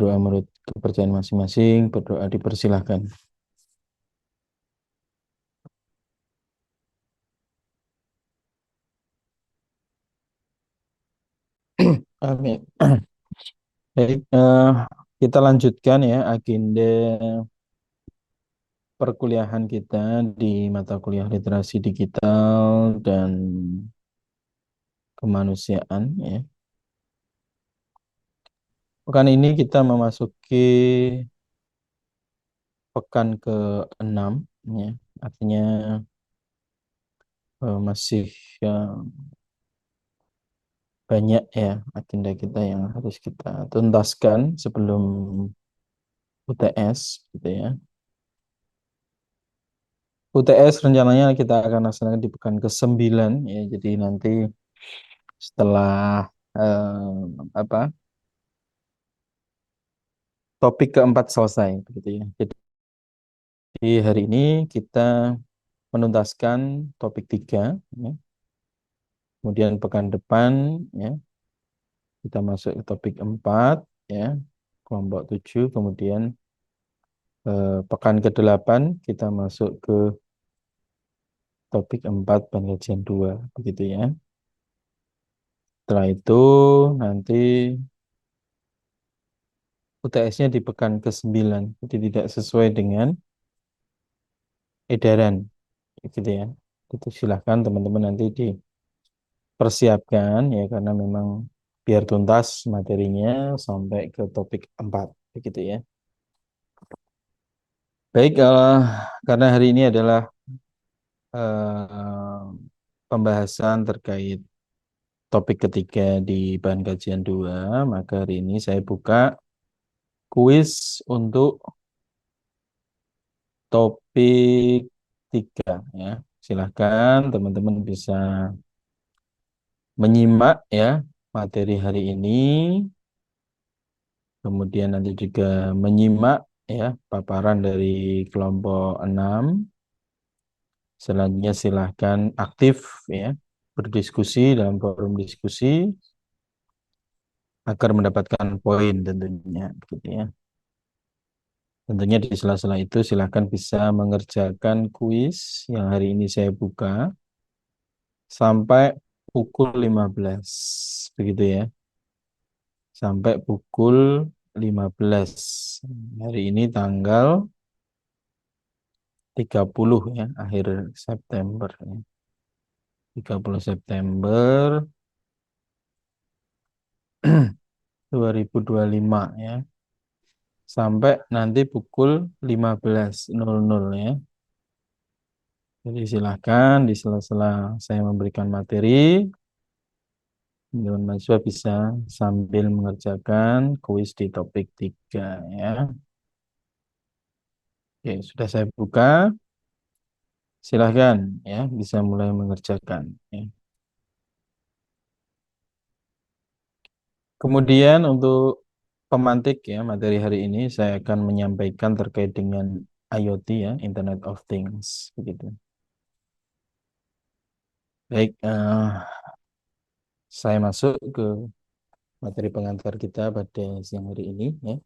berdoa menurut kepercayaan masing-masing, berdoa dipersilahkan. Amin. Baik, kita lanjutkan ya agenda perkuliahan kita di mata kuliah literasi digital dan kemanusiaan ya. Pekan ini kita memasuki pekan ke-6 ya. Artinya masih banyak ya agenda kita yang harus kita tuntaskan sebelum UTS gitu ya. UTS rencananya kita akan laksanakan di pekan ke-9 ya. Jadi nanti setelah apa topik keempat selesai begitu ya. Jadi hari ini kita menuntaskan topik 3 ya. Kemudian pekan depan ya kita masuk ke topik 4 ya, kelompok 7. Kemudian pekan ke-8 kita masuk ke topik 4 pengajian 2 begitu ya. Setelah itu nanti UTS-nya di pekan ke-9. Jadi tidak sesuai dengan edaran gitu ya. Itu silahkan teman-teman nanti dipersiapkan ya karena memang biar tuntas materinya sampai ke topik 4 begitu ya. Baik, karena hari ini adalah eh, pembahasan terkait topik ketiga di bahan kajian 2, maka hari ini saya buka kuis untuk topik 3 ya. Silahkan teman-teman bisa menyimak ya materi hari ini, kemudian nanti juga menyimak ya paparan dari kelompok 6. Selanjutnya silahkan aktif ya berdiskusi dalam forum diskusi agar mendapatkan poin tentunya begitu ya. Tentunya di sela-sela itu silahkan bisa mengerjakan kuis yang hari ini saya buka sampai pukul 15 begitu ya. Sampai pukul 15 hari ini tanggal 30 ya, akhir September ya. 30 September 2025 ya. Sampai nanti pukul 15.00 ya. Jadi silahkan di sela-sela saya memberikan materi, teman-teman mahasiswa bisa sambil mengerjakan kuis di topik 3 ya. Oke, sudah saya buka. Silahkan ya, bisa mulai mengerjakan ya. Kemudian untuk pemantik ya, materi hari ini saya akan menyampaikan terkait dengan IoT ya, Internet of Things begitu. Baik, saya masuk ke materi pengantar kita pada siang hari ini ya.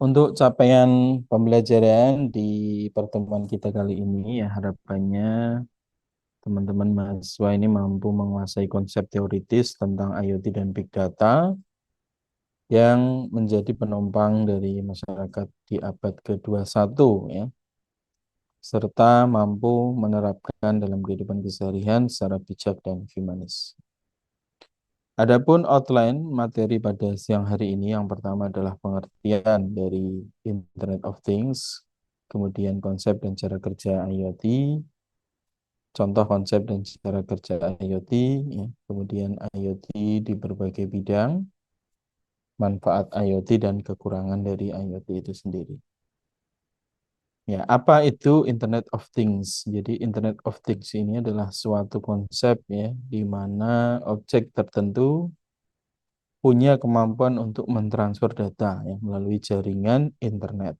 Untuk capaian pembelajaran di pertemuan kita kali ini ya harapannya teman-teman mahasiswa ini mampu menguasai konsep teoritis tentang IoT dan Big Data yang menjadi penopang dari masyarakat di abad ke-21 ya, serta mampu menerapkan dalam kehidupan keseharian secara bijak dan humanis. Adapun outline materi pada siang hari ini yang pertama adalah pengertian dari Internet of Things, kemudian konsep dan cara kerja IoT, contoh konsep dan cara kerja IoT, ya, kemudian IoT di berbagai bidang, manfaat IoT dan kekurangan dari IoT itu sendiri. Ya, apa itu Internet of Things? Jadi Internet of Things ini adalah suatu konsep ya, di mana objek tertentu punya kemampuan untuk mentransfer data ya, melalui jaringan internet.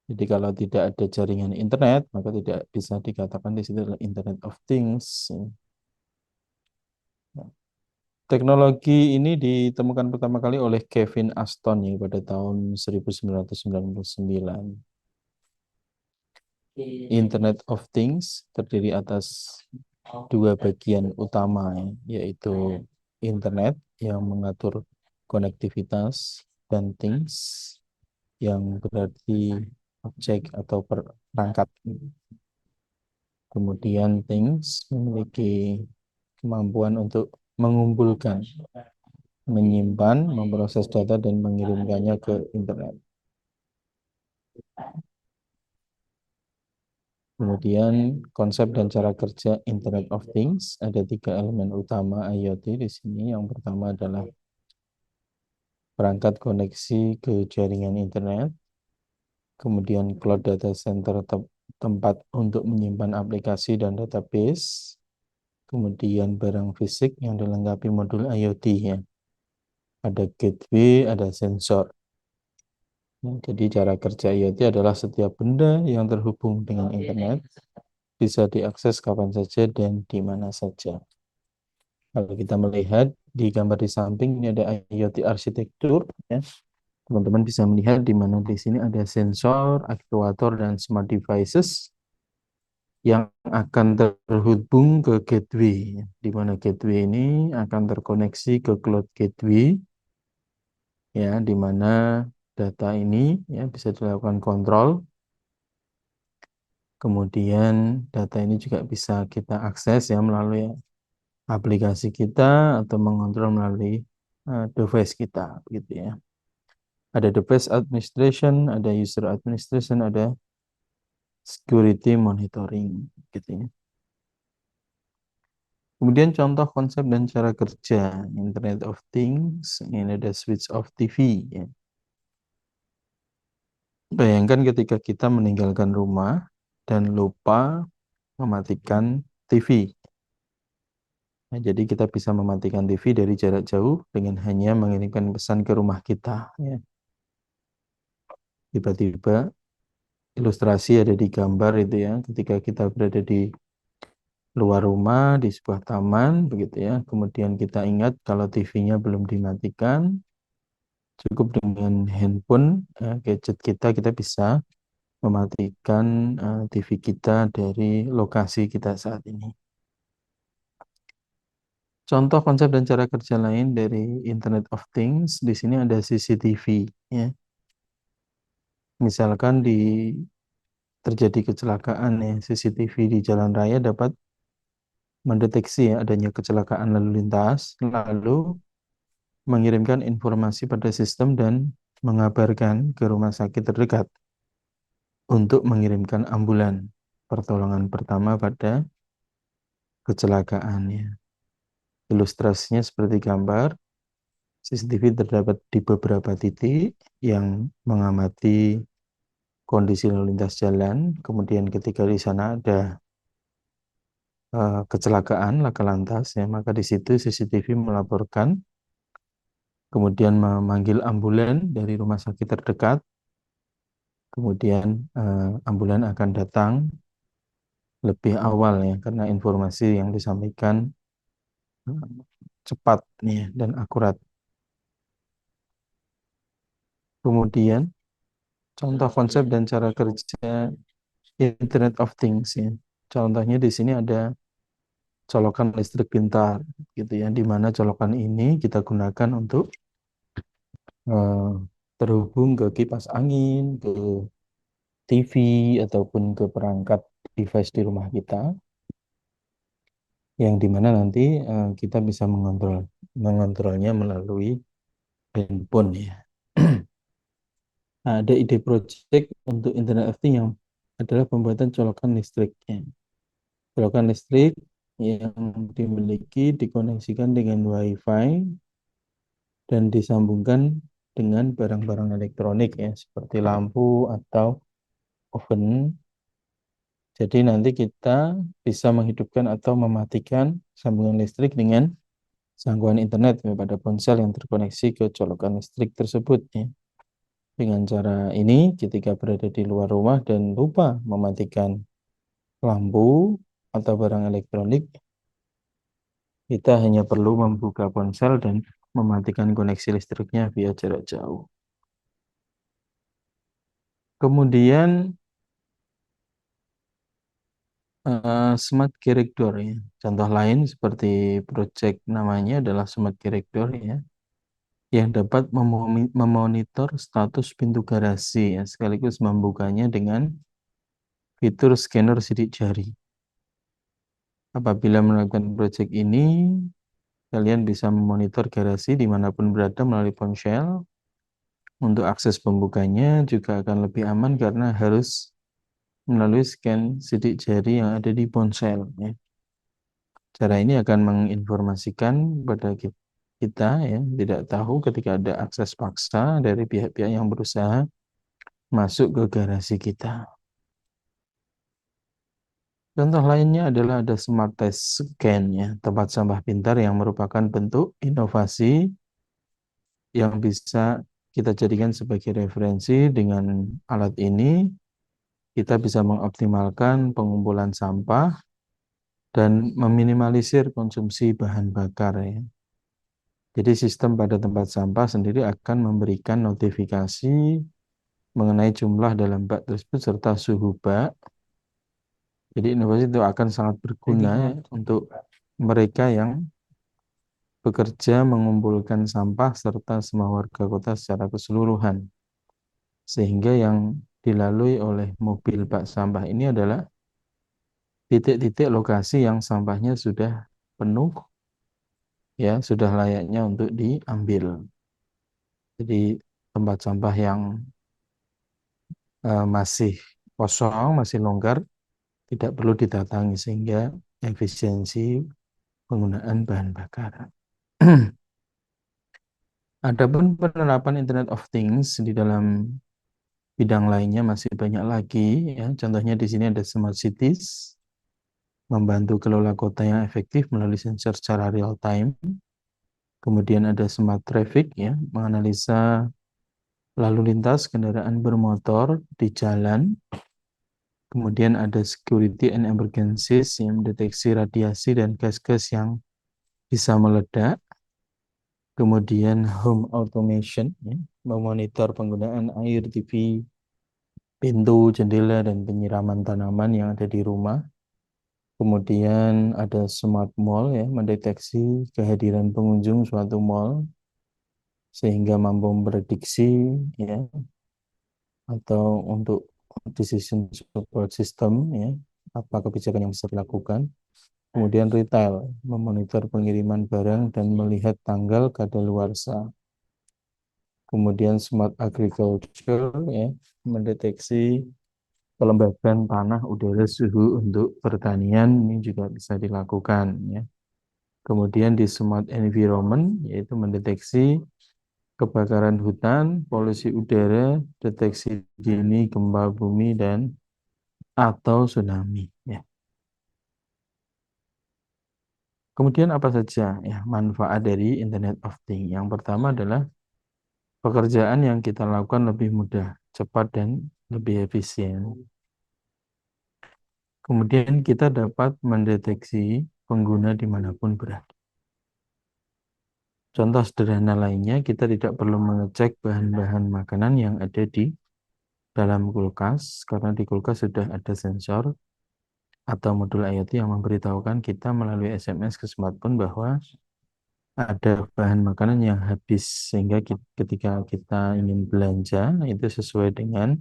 Jadi kalau tidak ada jaringan internet, maka tidak bisa dikatakan di situ adalah Internet of Things. Ya. Teknologi ini ditemukan pertama kali oleh Kevin Aston ya pada tahun 1999. Internet of Things terdiri atas dua bagian utama ya, yaitu internet yang mengatur konektivitas dan things yang berarti objek atau perangkat. Kemudian things memiliki kemampuan untuk mengumpulkan, menyimpan, memproses data dan mengirimkannya ke internet. Kemudian konsep dan cara kerja Internet of Things, ada tiga elemen utama IoT di sini. Yang pertama adalah perangkat koneksi ke jaringan internet, kemudian cloud data center tempat untuk menyimpan aplikasi dan database, kemudian barang fisik yang dilengkapi modul IoT ya. Ada gateway, ada sensor. Jadi cara kerja IoT adalah setiap benda yang terhubung dengan internet bisa diakses kapan saja dan di mana saja. Kalau kita melihat di gambar di samping ini ada IoT arsitektur ya. Teman-teman bisa melihat di mana di sini ada sensor, aktuator dan smart devices yang akan terhubung ke gateway. Di mana gateway ini akan terkoneksi ke cloud gateway ya, di mana data ini ya bisa dilakukan kontrol. Kemudian data ini juga bisa kita akses ya melalui aplikasi kita atau mengontrol melalui device kita gitu ya. Ada device administration, ada user administration, ada security monitoring gitu ya. Kemudian contoh konsep dan cara kerja Internet of Things, ini ada switch off TV ya. Bayangkan ketika kita meninggalkan rumah dan lupa mematikan TV. Nah, jadi kita bisa mematikan TV dari jarak jauh dengan hanya mengirimkan pesan ke rumah kita ya. Tiba-tiba ilustrasi ada di gambar itu ya, ketika kita berada di luar rumah di sebuah taman begitu ya, kemudian kita ingat kalau TV-nya belum dimatikan, cukup dengan handphone gadget kita bisa mematikan TV kita dari lokasi kita saat ini. Contoh konsep dan cara kerja lain dari Internet of Things, di sini ada CCTV ya. Misalkan terjadi kecelakaan ya, CCTV di jalan raya dapat mendeteksi ya adanya kecelakaan lalu lintas, lalu mengirimkan informasi pada sistem dan mengabarkan ke rumah sakit terdekat untuk mengirimkan ambulan pertolongan pertama pada kecelakaannya. Ilustrasinya seperti gambar, CCTV terdapat di beberapa titik yang mengamati kondisi lalu lintas jalan, kemudian ketika di sana ada kecelakaan laka lantas ya, maka di situ CCTV melaporkan, kemudian memanggil ambulan dari rumah sakit terdekat, kemudian ambulan akan datang lebih awal ya, karena informasi yang disampaikan cepat nih dan akurat. Kemudian contoh konsep dan cara kerja Internet of Things ya. Contohnya di sini ada colokan listrik pintar gitu ya, di mana colokan ini kita gunakan untuk eh, terhubung ke kipas angin, ke TV ataupun ke perangkat device di rumah kita, yang dimana nanti kita bisa mengontrolnya melalui handphone ya. Nah, ada ide project untuk Internet of Things yang adalah pembuatan colokan listrik ya. Colokan listrik yang dimiliki dikoneksikan dengan WiFi dan disambungkan dengan barang-barang elektronik ya, seperti lampu atau oven. Jadi nanti kita bisa menghidupkan atau mematikan sambungan listrik dengan sambungan internet ya, pada ponsel yang terkoneksi ke colokan listrik tersebut ya. Dengan cara ini, ketika berada di luar rumah dan lupa mematikan lampu atau barang elektronik, Kita hanya perlu membuka ponsel dan mematikan koneksi listriknya via jarak jauh. Kemudian Smart Corrector ya. Contoh lain seperti project namanya adalah Smart Corrector ya, yang dapat memonitor status pintu garasi ya, sekaligus membukanya dengan fitur scanner sidik jari. Apabila melakukan project ini, kalian bisa memonitor garasi dimanapun berada melalui ponsel. Untuk akses pembukanya juga akan lebih aman karena harus melalui scan sidik jari yang ada di ponsel ya. Cara ini akan menginformasikan pada kita ya, tidak tahu ketika ada akses paksa dari pihak-pihak yang berusaha masuk ke garasi kita. Contoh lainnya adalah ada Smart Test Scan ya, tempat sampah pintar yang merupakan bentuk inovasi yang bisa kita jadikan sebagai referensi. Dengan alat ini kita bisa mengoptimalkan pengumpulan sampah dan meminimalisir konsumsi bahan bakar ya. Jadi sistem pada tempat sampah sendiri akan memberikan notifikasi mengenai jumlah dalam bak tersebut serta suhu bak. Jadi inovasi itu akan sangat berguna ya, untuk mereka yang bekerja mengumpulkan sampah serta semua warga kota secara keseluruhan. Sehingga yang dilalui oleh mobil bak sampah ini adalah titik-titik lokasi yang sampahnya sudah penuh ya, sudah layaknya untuk diambil. Jadi tempat sampah yang masih kosong, masih longgar, tidak perlu didatangi sehingga efisiensi penggunaan bahan bakar. Adapun penerapan Internet of Things di dalam bidang lainnya masih banyak lagi ya. Contohnya di sini ada smart cities, membantu kelola kota yang efektif melalui sensor secara real time. Kemudian ada smart traffic ya, menganalisa lalu lintas kendaraan bermotor di jalan. Kemudian ada security and emergencies yang mendeteksi radiasi dan gas-gas yang bisa meledak. Kemudian home automation ya, memonitor penggunaan air, TV, pintu, jendela, dan penyiraman tanaman yang ada di rumah. Kemudian ada smart mall ya, mendeteksi kehadiran pengunjung suatu mall sehingga mampu memprediksi ya, atau untuk decision support system ya, apa kebijakan yang bisa dilakukan. Kemudian retail, memonitor pengiriman barang dan melihat tanggal kadaluarsa. Kemudian smart agriculture ya, mendeteksi kelembaban tanah, udara, suhu untuk pertanian ini juga bisa dilakukan ya. Kemudian di smart environment yaitu mendeteksi kebakaran hutan, polusi udara, deteksi dini gempa bumi dan atau tsunami ya. Kemudian apa saja ya manfaat dari Internet of Things? Yang pertama adalah pekerjaan yang kita lakukan lebih mudah, cepat dan lebih efisien. Kemudian kita dapat mendeteksi pengguna dimanapun berada. Contoh sederhana lainnya, kita tidak perlu mengecek bahan-bahan makanan yang ada di dalam kulkas, karena di kulkas sudah ada sensor atau modul IoT yang memberitahukan kita melalui SMS ke smartphone bahwa ada bahan makanan yang habis, sehingga ketika kita ingin belanja itu sesuai dengan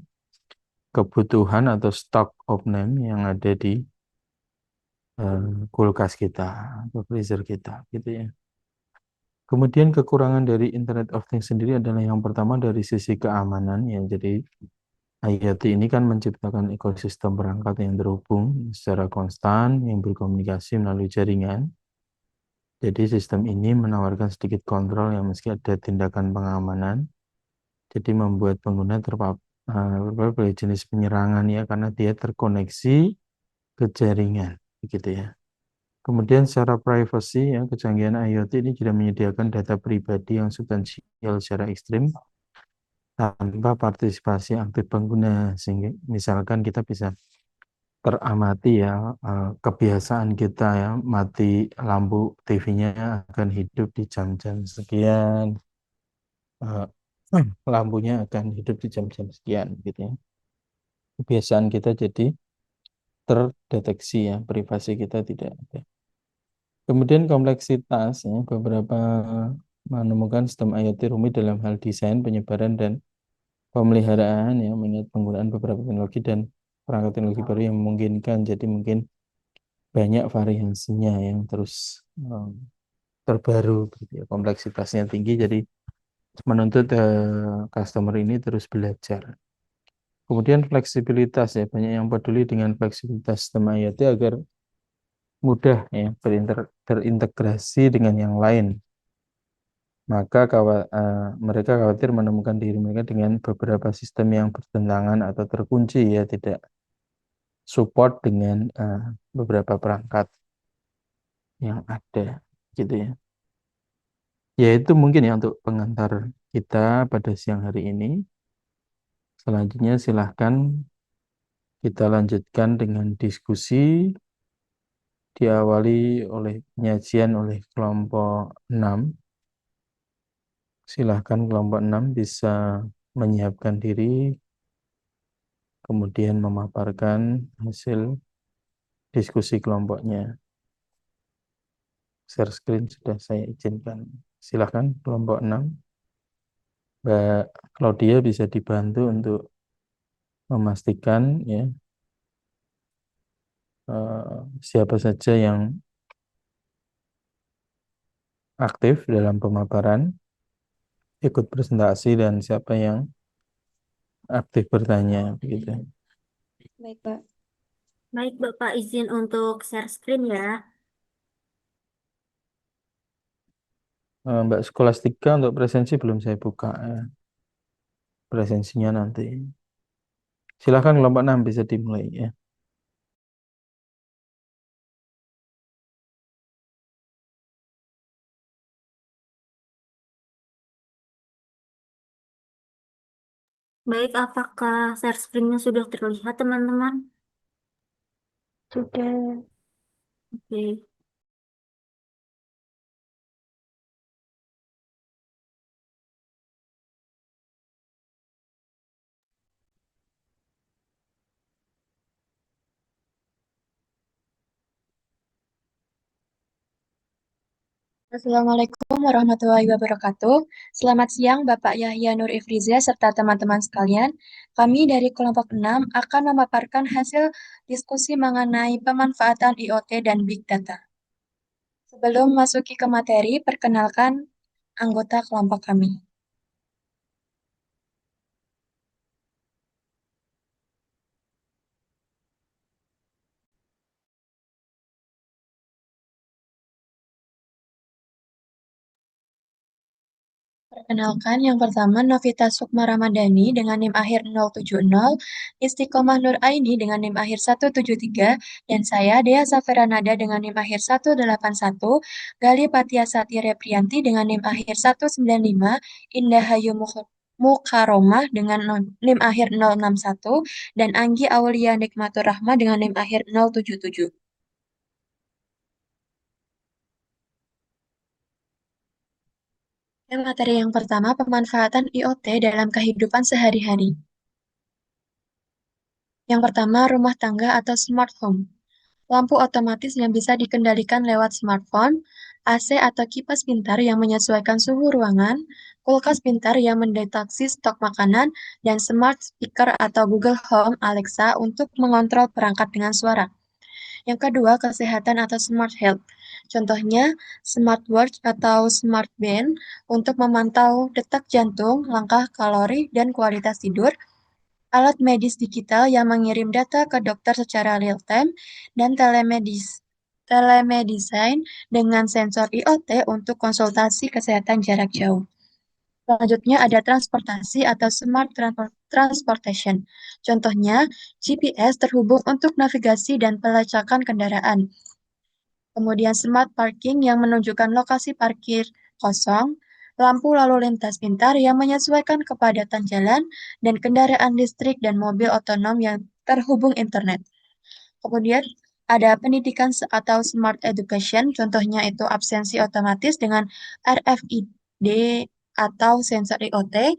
kebutuhan atau stock of name yang ada di kulkas kita atau freezer kita gitu ya. Kemudian kekurangan dari Internet of Things sendiri adalah yang pertama dari sisi keamanan ya. Jadi IoT ini kan menciptakan ekosistem perangkat yang terhubung secara konstan yang berkomunikasi melalui jaringan. Jadi sistem ini menawarkan sedikit kontrol yang meski ada tindakan pengamanan. Jadi membuat pengguna berbagai jenis penyerangan ya, karena dia terkoneksi ke jaringan begitu ya. Kemudian secara privacy ya, kecanggihan IoT ini juga menyediakan data pribadi yang substansial secara ekstrim tanpa partisipasi aktif pengguna, sehingga misalkan kita bisa teramati ya, kebiasaan kita ya, mati lampu TV-nya akan hidup di jam-jam sekian, eh, lampunya akan hidup di jam-jam sekian gitu ya. Kebiasaan kita jadi terdeteksi ya, privasi kita tidak ada. Kemudian kompleksitas ya, beberapa menemukan sistem IoT rumit dalam hal desain, penyebaran dan pemeliharaan ya, mengingat penggunaan beberapa teknologi dan perangkat teknologi baru yang memungkinkan. Jadi mungkin banyak variasinya yang terus terbaru gitu ya. Kompleksitasnya tinggi jadi menuntut customer ini terus belajar. Kemudian fleksibilitas ya, banyak yang peduli dengan fleksibilitas sistem IoT agar mudah ya terintegrasi dengan yang lain. Maka mereka khawatir menemukan diri mereka dengan beberapa sistem yang bertentangan atau terkunci ya, tidak support dengan beberapa perangkat yang ada gitu ya. Ya itu mungkin ya untuk pengantar kita pada siang hari ini. Selanjutnya silahkan kita lanjutkan dengan diskusi diawali oleh penyajian oleh kelompok 6. Silahkan kelompok 6 bisa menyiapkan diri, kemudian memaparkan hasil diskusi kelompoknya. Share screen sudah saya izinkan. Silahkan kelompok 6. Mbak Claudia bisa dibantu untuk memastikan ya siapa saja yang aktif dalam pemaparan, ikut presentasi dan siapa yang aktif bertanya begitu. Baik, Pak. Baik, Bapak izin untuk share screen ya. Mbak Skolastika untuk presensi belum saya buka ya. Presensinya nanti. Silahkan kelompok 6 bisa dimulai ya. Baik, apakah share screen-nya sudah terlihat, teman-teman? Sudah. Oke. Assalamualaikum warahmatullahi wabarakatuh. Selamat siang Bapak Yahya Nur Ifriza serta teman-teman sekalian. Kami dari kelompok 6 akan memaparkan hasil diskusi mengenai pemanfaatan IoT dan Big Data. Sebelum masuki ke materi, perkenalkan anggota kelompok kami. Perkenalkan, yang pertama Novita Sukma Ramadhani dengan NIM akhir 070, Istiqomah Nur Aini dengan NIM akhir 173, dan saya Dea Saferanada dengan NIM akhir 181, Gali Patiasati Reprianti dengan NIM akhir 195, Indah Hayu Mukharomah dengan NIM akhir 061, dan Anggi Aulia Nikmatur Rahma dengan NIM akhir 077. Materi yang pertama, pemanfaatan IoT dalam kehidupan sehari-hari. Yang pertama, rumah tangga atau smart home. Lampu otomatis yang bisa dikendalikan lewat smartphone, AC atau kipas pintar yang menyesuaikan suhu ruangan, kulkas pintar yang mendeteksi stok makanan, dan smart speaker atau Google Home Alexa untuk mengontrol perangkat dengan suara. Yang kedua, kesehatan atau smart health. Contohnya, smartwatch atau smart band untuk memantau detak jantung, langkah kalori, dan kualitas tidur, alat medis digital yang mengirim data ke dokter secara real-time, dan telemedicine dengan sensor IoT untuk konsultasi kesehatan jarak jauh. Selanjutnya ada transportasi atau smart transportation. Contohnya, GPS terhubung untuk navigasi dan pelacakan kendaraan. Kemudian smart parking yang menunjukkan lokasi parkir kosong, lampu lalu lintas pintar yang menyesuaikan kepadatan jalan, dan kendaraan listrik dan mobil otonom yang terhubung internet. Kemudian ada pendidikan atau smart education, contohnya itu absensi otomatis dengan RFID atau sensor IoT.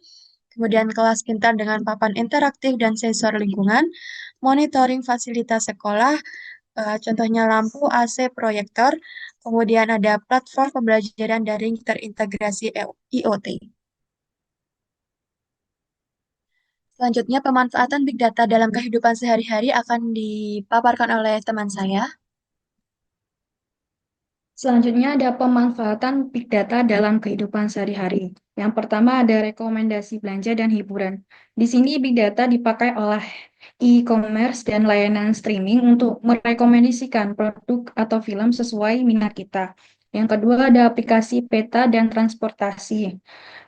Kemudian kelas pintar dengan papan interaktif dan sensor lingkungan, monitoring fasilitas sekolah, contohnya lampu, AC, proyektor. Kemudian ada platform pembelajaran daring terintegrasi IoT. Selanjutnya, pemanfaatan Big Data dalam kehidupan sehari-hari akan dipaparkan oleh teman saya. Selanjutnya ada pemanfaatan Big Data dalam kehidupan sehari-hari. Yang pertama ada rekomendasi belanja dan hiburan. Di sini Big Data dipakai oleh e-commerce dan layanan streaming untuk merekomendasikan produk atau film sesuai minat kita. Yang kedua ada aplikasi peta dan transportasi.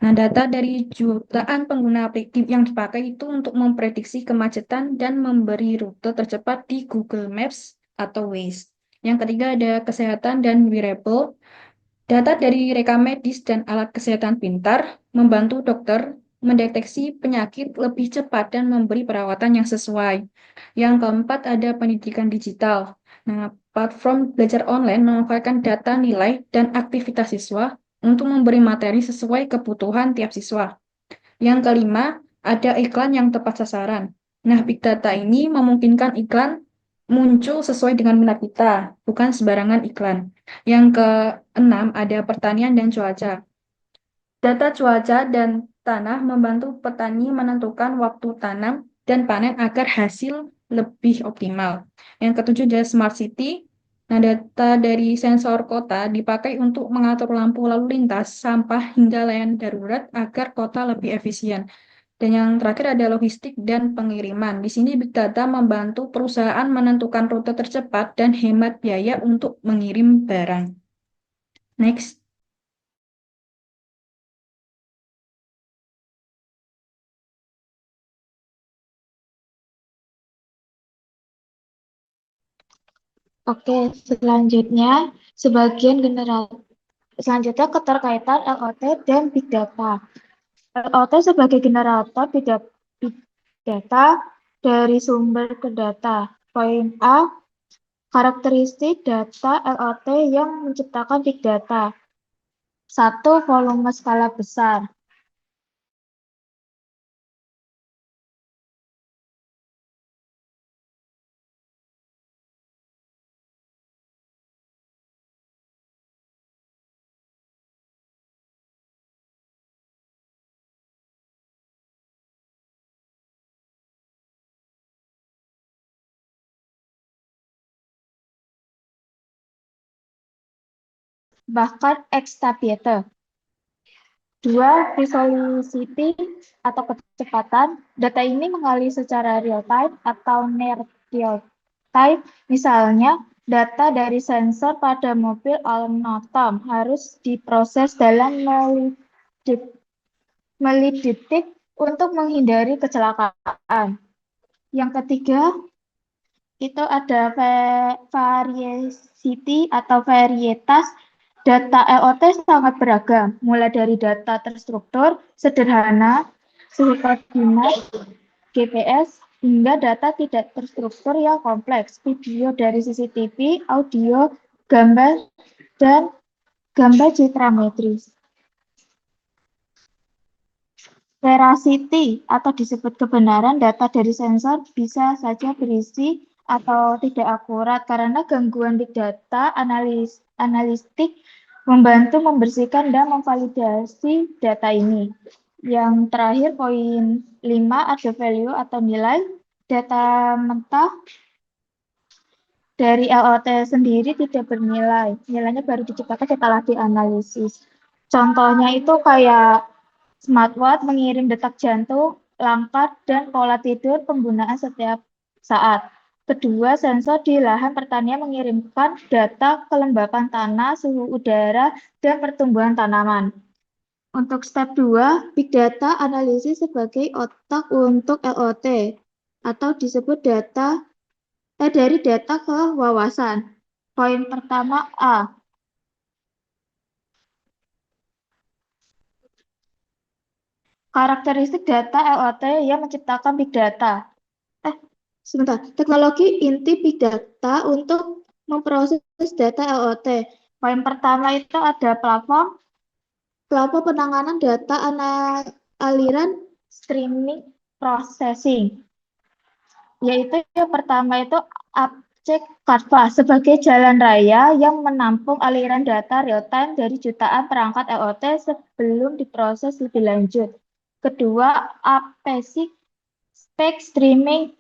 Nah, data dari jutaan pengguna aplikasi yang dipakai itu untuk memprediksi kemacetan dan memberi rute tercepat di Google Maps atau Waze. Yang ketiga ada kesehatan dan wearable. Data dari rekam medis dan alat kesehatan pintar membantu dokter mendeteksi penyakit lebih cepat dan memberi perawatan yang sesuai. Yang keempat ada pendidikan digital. Nah, platform belajar online memanfaatkan data nilai dan aktivitas siswa untuk memberi materi sesuai kebutuhan tiap siswa. Yang kelima, ada iklan yang tepat sasaran. Nah, Big Data ini memungkinkan iklan muncul sesuai dengan minat kita, bukan sembarangan iklan. Yang keenam, ada pertanian dan cuaca. Data cuaca dan tanah membantu petani menentukan waktu tanam dan panen agar hasil lebih optimal. Yang ketujuh adalah Smart City. Nah, data dari sensor kota dipakai untuk mengatur lampu lalu lintas, sampah hingga layanan darurat agar kota lebih efisien. Dan yang terakhir ada logistik dan pengiriman. Di sini Big Data membantu perusahaan menentukan rute tercepat dan hemat biaya untuk mengirim barang. Next. Oke, sebagian generator selanjutnya keterkaitan LOT dan Big Data. LOT sebagai generator Big Data dari sumber ke data. Poin A, karakteristik data LOT yang menciptakan Big Data. Satu, volume skala besar. Bahkan exabyte. Dua, visuality atau kecepatan. Data ini mengalir secara real time atau near real time. Misalnya, data dari sensor pada mobil autonom harus diproses dalam melidetik untuk menghindari kecelakaan. Yang ketiga, itu ada variety atau varietas. Data LOT sangat beragam, mulai dari data terstruktur, sederhana, suhu koordinat, GPS, hingga data tidak terstruktur yang kompleks, video dari CCTV, audio, gambar, dan gambar citra metris. Veracity atau disebut kebenaran data dari sensor bisa saja berisi atau tidak akurat karena gangguan big data analistik membantu membersihkan dan memvalidasi data ini. Yang terakhir poin 5 ada value atau nilai data mentah dari LOT sendiri tidak bernilai. Nilainya baru diciptakan setelah dianalisis. Contohnya itu kayak smartwatch mengirim detak jantung, langkah, dan pola tidur penggunaan setiap saat. Kedua, sensor di lahan pertanian mengirimkan data kelembapan tanah, suhu udara, dan pertumbuhan tanaman. Untuk step 2, Big Data analisis sebagai otak untuk LOT atau disebut dari data ke wawasan. Poin pertama A. Karakteristik data LOT yang menciptakan Big Data. Sebentar, teknologi inti Big Data untuk memproses data LOT. Poin pertama itu ada platform penanganan data aliran streaming processing, yaitu yang pertama itu Object Canvas sebagai jalan raya yang menampung aliran data real-time dari jutaan perangkat LOT sebelum diproses lebih lanjut. Kedua, Apexic Spec Streaming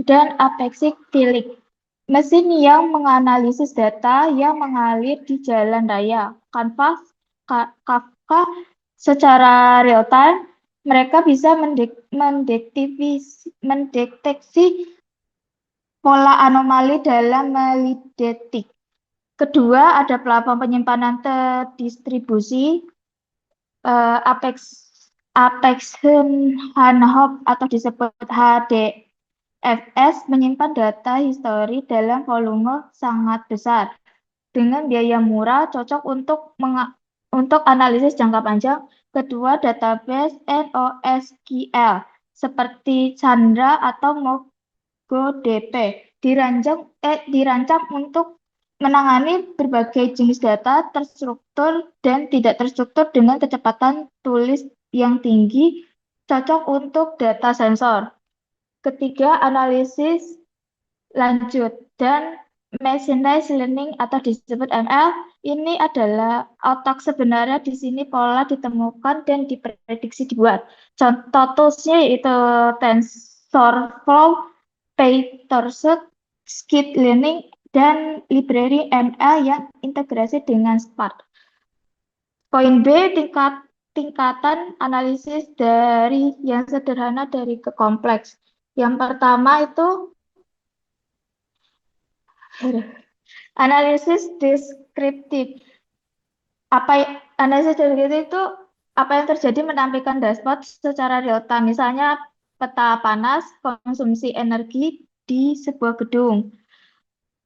dan Apexic Tilik, mesin yang menganalisis data yang mengalir di jalan raya. Canvas, Kafka secara real-time, mereka bisa mendeteksi pola anomali dalam melidetik. Kedua, ada platform penyimpanan terdistribusi Apex Hanhop atau disebut HDFS menyimpan data histori dalam volume sangat besar dengan biaya murah, cocok untuk analisis jangka panjang. Kedua, database NoSQL seperti Cassandra atau MongoDB dirancang untuk menangani berbagai jenis data terstruktur dan tidak terstruktur dengan kecepatan tulis yang tinggi, cocok untuk data sensor. Ketiga, analisis lanjut dan machine learning atau disebut ML. Ini adalah otak sebenarnya. Di sini pola ditemukan dan diprediksi dibuat. Contoh toolsnya yaitu TensorFlow, PyTorch, Sklearning, dan library ML yang integrasi dengan Spark. Poin B, tingkatan analisis dari yang sederhana dari ke kompleks. Yang pertama itu analisis deskriptif. Analisis deskriptif itu apa yang terjadi menampilkan dashboard secara real time, misalnya peta panas, konsumsi energi di sebuah gedung.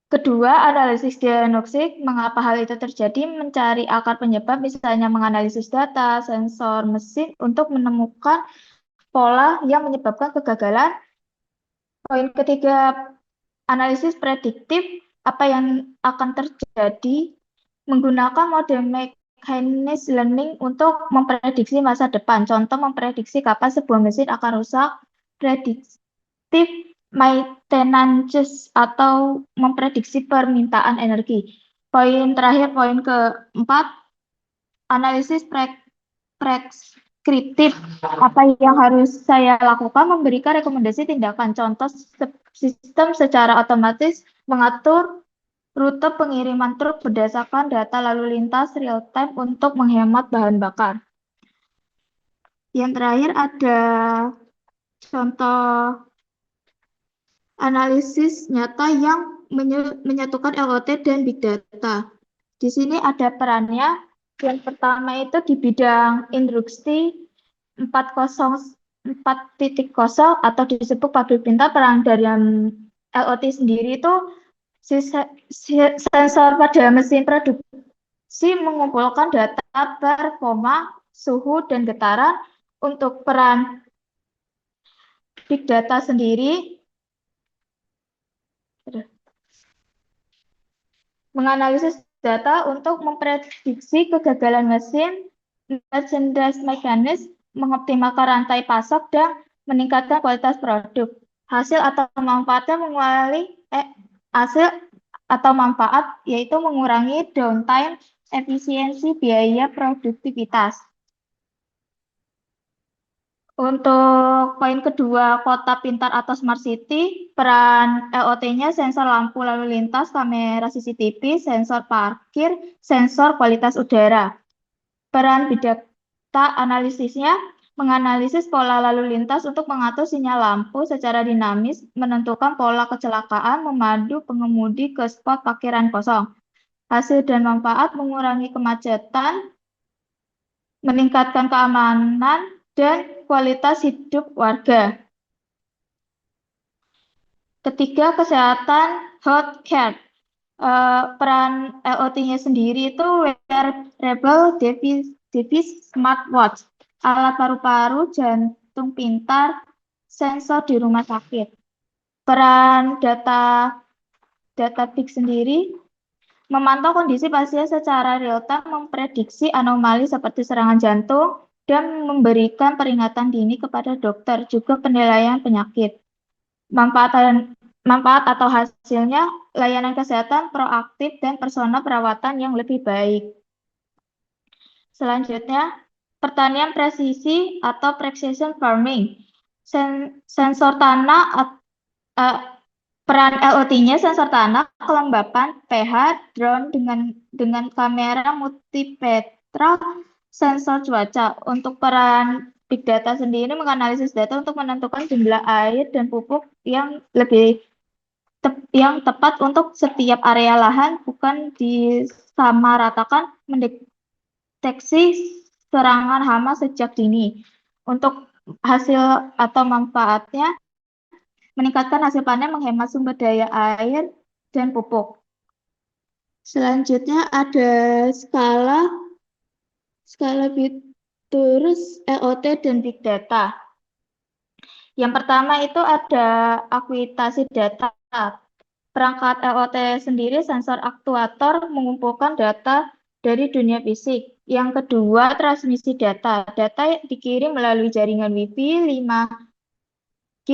Kedua, analisis diagnostik, mengapa hal itu terjadi, mencari akar penyebab, misalnya menganalisis data, sensor, mesin, untuk menemukan pola yang menyebabkan kegagalan. Poin ketiga, analisis prediktif, apa yang akan terjadi, menggunakan model mechanics learning untuk memprediksi masa depan. Contoh, memprediksi kapan sebuah mesin akan rusak, prediktif maintenance, atau memprediksi permintaan energi. Poin terakhir, poin keempat, analisis preskriptif. Apa yang harus saya lakukan, memberikan rekomendasi tindakan. Contoh, sistem secara otomatis mengatur rute pengiriman truk berdasarkan data lalu lintas real time untuk menghemat bahan bakar. Yang terakhir ada contoh analisis nyata yang menyatukan LOT dan Big Data. Di sini ada perannya. Yang pertama itu di bidang industri 4.0 atau disebut pabrik pintar. Peran dari LOT sendiri itu sensor pada mesin produksi mengumpulkan data performa, suhu, dan getaran. Untuk peran Big Data sendiri, menganalisis data untuk memprediksi kegagalan mesin, merchandise mechanism, mengoptimalkan rantai pasok, dan meningkatkan kualitas produk. Hasil atau manfaat yaitu mengurangi downtime, efisiensi, biaya, produktivitas. Untuk poin kedua, kota pintar atau smart city, peran LOT-nya sensor lampu lalu lintas, kamera CCTV, sensor parkir, sensor kualitas udara. Peran Big Data analisisnya, menganalisis pola lalu lintas untuk mengatur sinyal lampu secara dinamis, menentukan pola kecelakaan, memandu pengemudi ke spot parkiran kosong. Hasil dan manfaat, mengurangi kemacetan, meningkatkan keamanan, dan kualitas hidup warga. Ketiga, kesehatan healthcare. Peran LOT-nya sendiri itu wearable device, smartwatch, alat paru-paru, jantung pintar, sensor di rumah sakit. Peran data big sendiri memantau kondisi pasien secara real-time, memprediksi anomali seperti serangan jantung, dan memberikan peringatan dini kepada dokter, juga penilaian penyakit. Manfaat atau hasilnya, layanan kesehatan proaktif dan personal perawatan yang lebih baik. Selanjutnya, pertanian presisi atau precision farming. Sensor tanah, peran LOT-nya sensor tanah, kelembapan, pH, drone dengan kamera multipetra, sensor cuaca. Untuk peran big data sendiri menganalisis data untuk menentukan jumlah air dan pupuk yang tepat untuk setiap area lahan, bukan disamaratakan, mendeteksi serangan hama sejak dini. Untuk hasil atau manfaatnya, meningkatkan hasil panen, menghemat sumber daya air dan pupuk. Selanjutnya ada skala Biturus, EOT, dan Big Data. Yang pertama itu ada akuitasi data. Perangkat EOT sendiri sensor aktuator mengumpulkan data dari dunia fisik. Yang kedua, transmisi data. Data dikirim melalui jaringan Wi-Fi 5G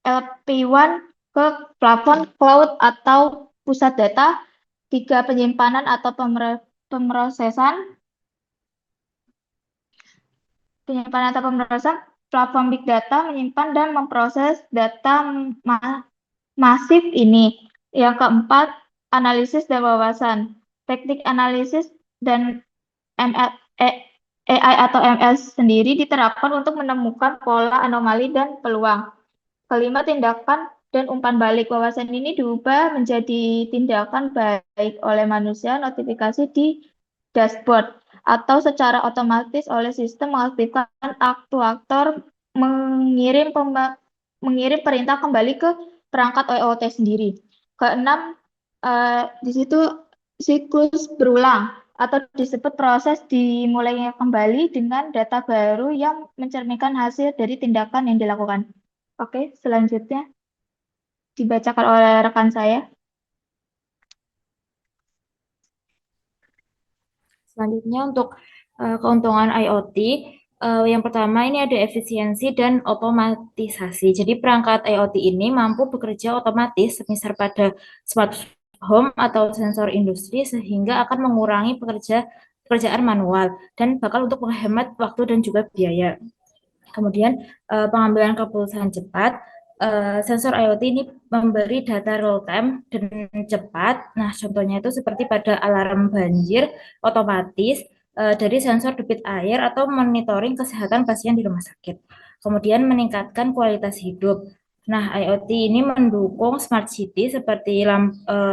LP1 ke plafon cloud atau pusat data. 3, penyimpanan atau pemrosesan. Platform big data menyimpan dan memproses data masif ini. Yang keempat, analisis dan wawasan. Teknik analisis dan AI atau ML sendiri diterapkan untuk menemukan pola, anomali, dan peluang. Kelima, tindakan dan umpan balik. Wawasan ini diubah menjadi tindakan baik oleh manusia, notifikasi di dashboard, atau secara otomatis oleh sistem mengaktifkan aktuator mengirim perintah kembali ke perangkat EOT sendiri. Keenam, di situ siklus berulang atau disebut proses dimulainya kembali dengan data baru yang mencerminkan hasil dari tindakan yang dilakukan. Oke, selanjutnya dibacakan oleh rekan saya. Selanjutnya untuk keuntungan IoT, yang pertama ini ada efisiensi dan otomatisasi. Jadi perangkat IoT ini mampu bekerja otomatis semisal pada smart home atau sensor industri sehingga akan mengurangi pekerjaan manual dan bakal untuk menghemat waktu dan juga biaya. Kemudian pengambilan keputusan cepat. Sensor IoT ini memberi data real time dan cepat. Nah, contohnya itu seperti pada alarm banjir otomatis dari sensor debit air atau monitoring kesehatan pasien di rumah sakit. Kemudian meningkatkan kualitas hidup. Nah, IoT ini mendukung smart city seperti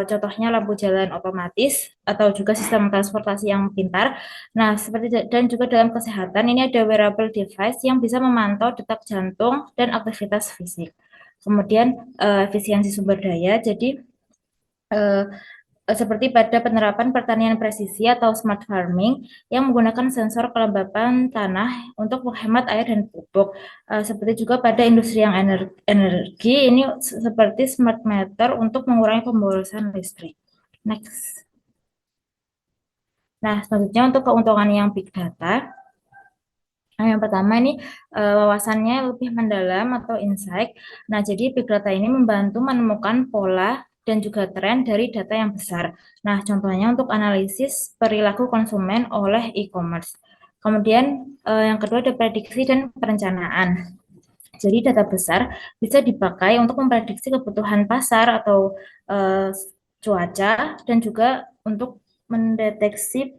contohnya lampu jalan otomatis atau juga sistem transportasi yang pintar. Nah, seperti dan juga dalam kesehatan ini ada wearable device yang bisa memantau detak jantung dan aktivitas fisik. Kemudian efisiensi sumber daya, jadi seperti pada penerapan pertanian presisi atau smart farming yang menggunakan sensor kelembapan tanah untuk menghemat air dan pupuk. Seperti juga pada industri yang energi ini seperti smart meter untuk mengurangi pemborosan listrik. Next. Nah, selanjutnya untuk keuntungan yang big data. Nah, yang pertama ini wawasannya lebih mendalam atau insight. Nah, jadi big data ini membantu menemukan pola dan juga tren dari data yang besar. Nah, contohnya untuk analisis perilaku konsumen oleh e-commerce. Kemudian yang kedua ada prediksi dan perencanaan. Jadi data besar bisa dipakai untuk memprediksi kebutuhan pasar atau cuaca dan juga untuk mendeteksi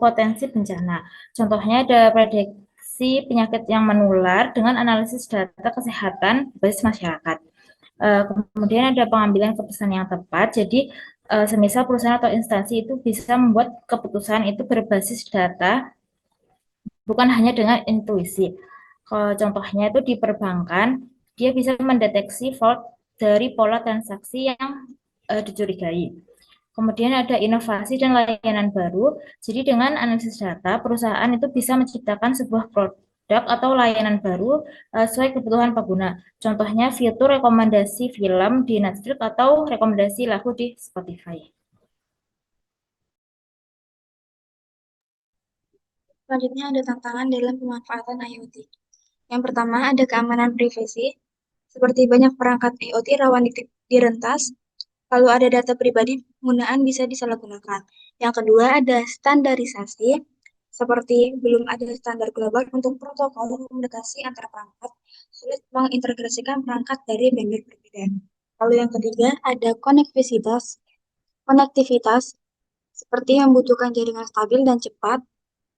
potensi bencana. Contohnya ada prediksi penyakit yang menular dengan analisis data kesehatan basis masyarakat. Kemudian ada pengambilan keputusan yang tepat. Jadi semisal perusahaan atau instansi itu bisa membuat keputusan itu berbasis data, bukan hanya dengan intuisi. Contohnya itu di perbankan, dia bisa mendeteksi fault dari pola transaksi yang dicurigai. Kemudian ada inovasi dan layanan baru. Jadi dengan analisis data, perusahaan itu bisa menciptakan sebuah produk atau layanan baru sesuai kebutuhan pengguna. Contohnya fitur rekomendasi film di Netflix atau rekomendasi lagu di Spotify. Selanjutnya ada tantangan dalam pemanfaatan IoT. Yang pertama ada keamanan privasi, seperti banyak perangkat IoT rawan direntas, lalu ada data pribadi penggunaan bisa disalahgunakan. Yang kedua ada standarisasi, seperti belum ada standar global untuk protokol komunikasi antar perangkat, sulit mengintegrasikan perangkat dari vendor berbeda. Lalu yang ketiga ada konektivitas seperti membutuhkan jaringan stabil dan cepat,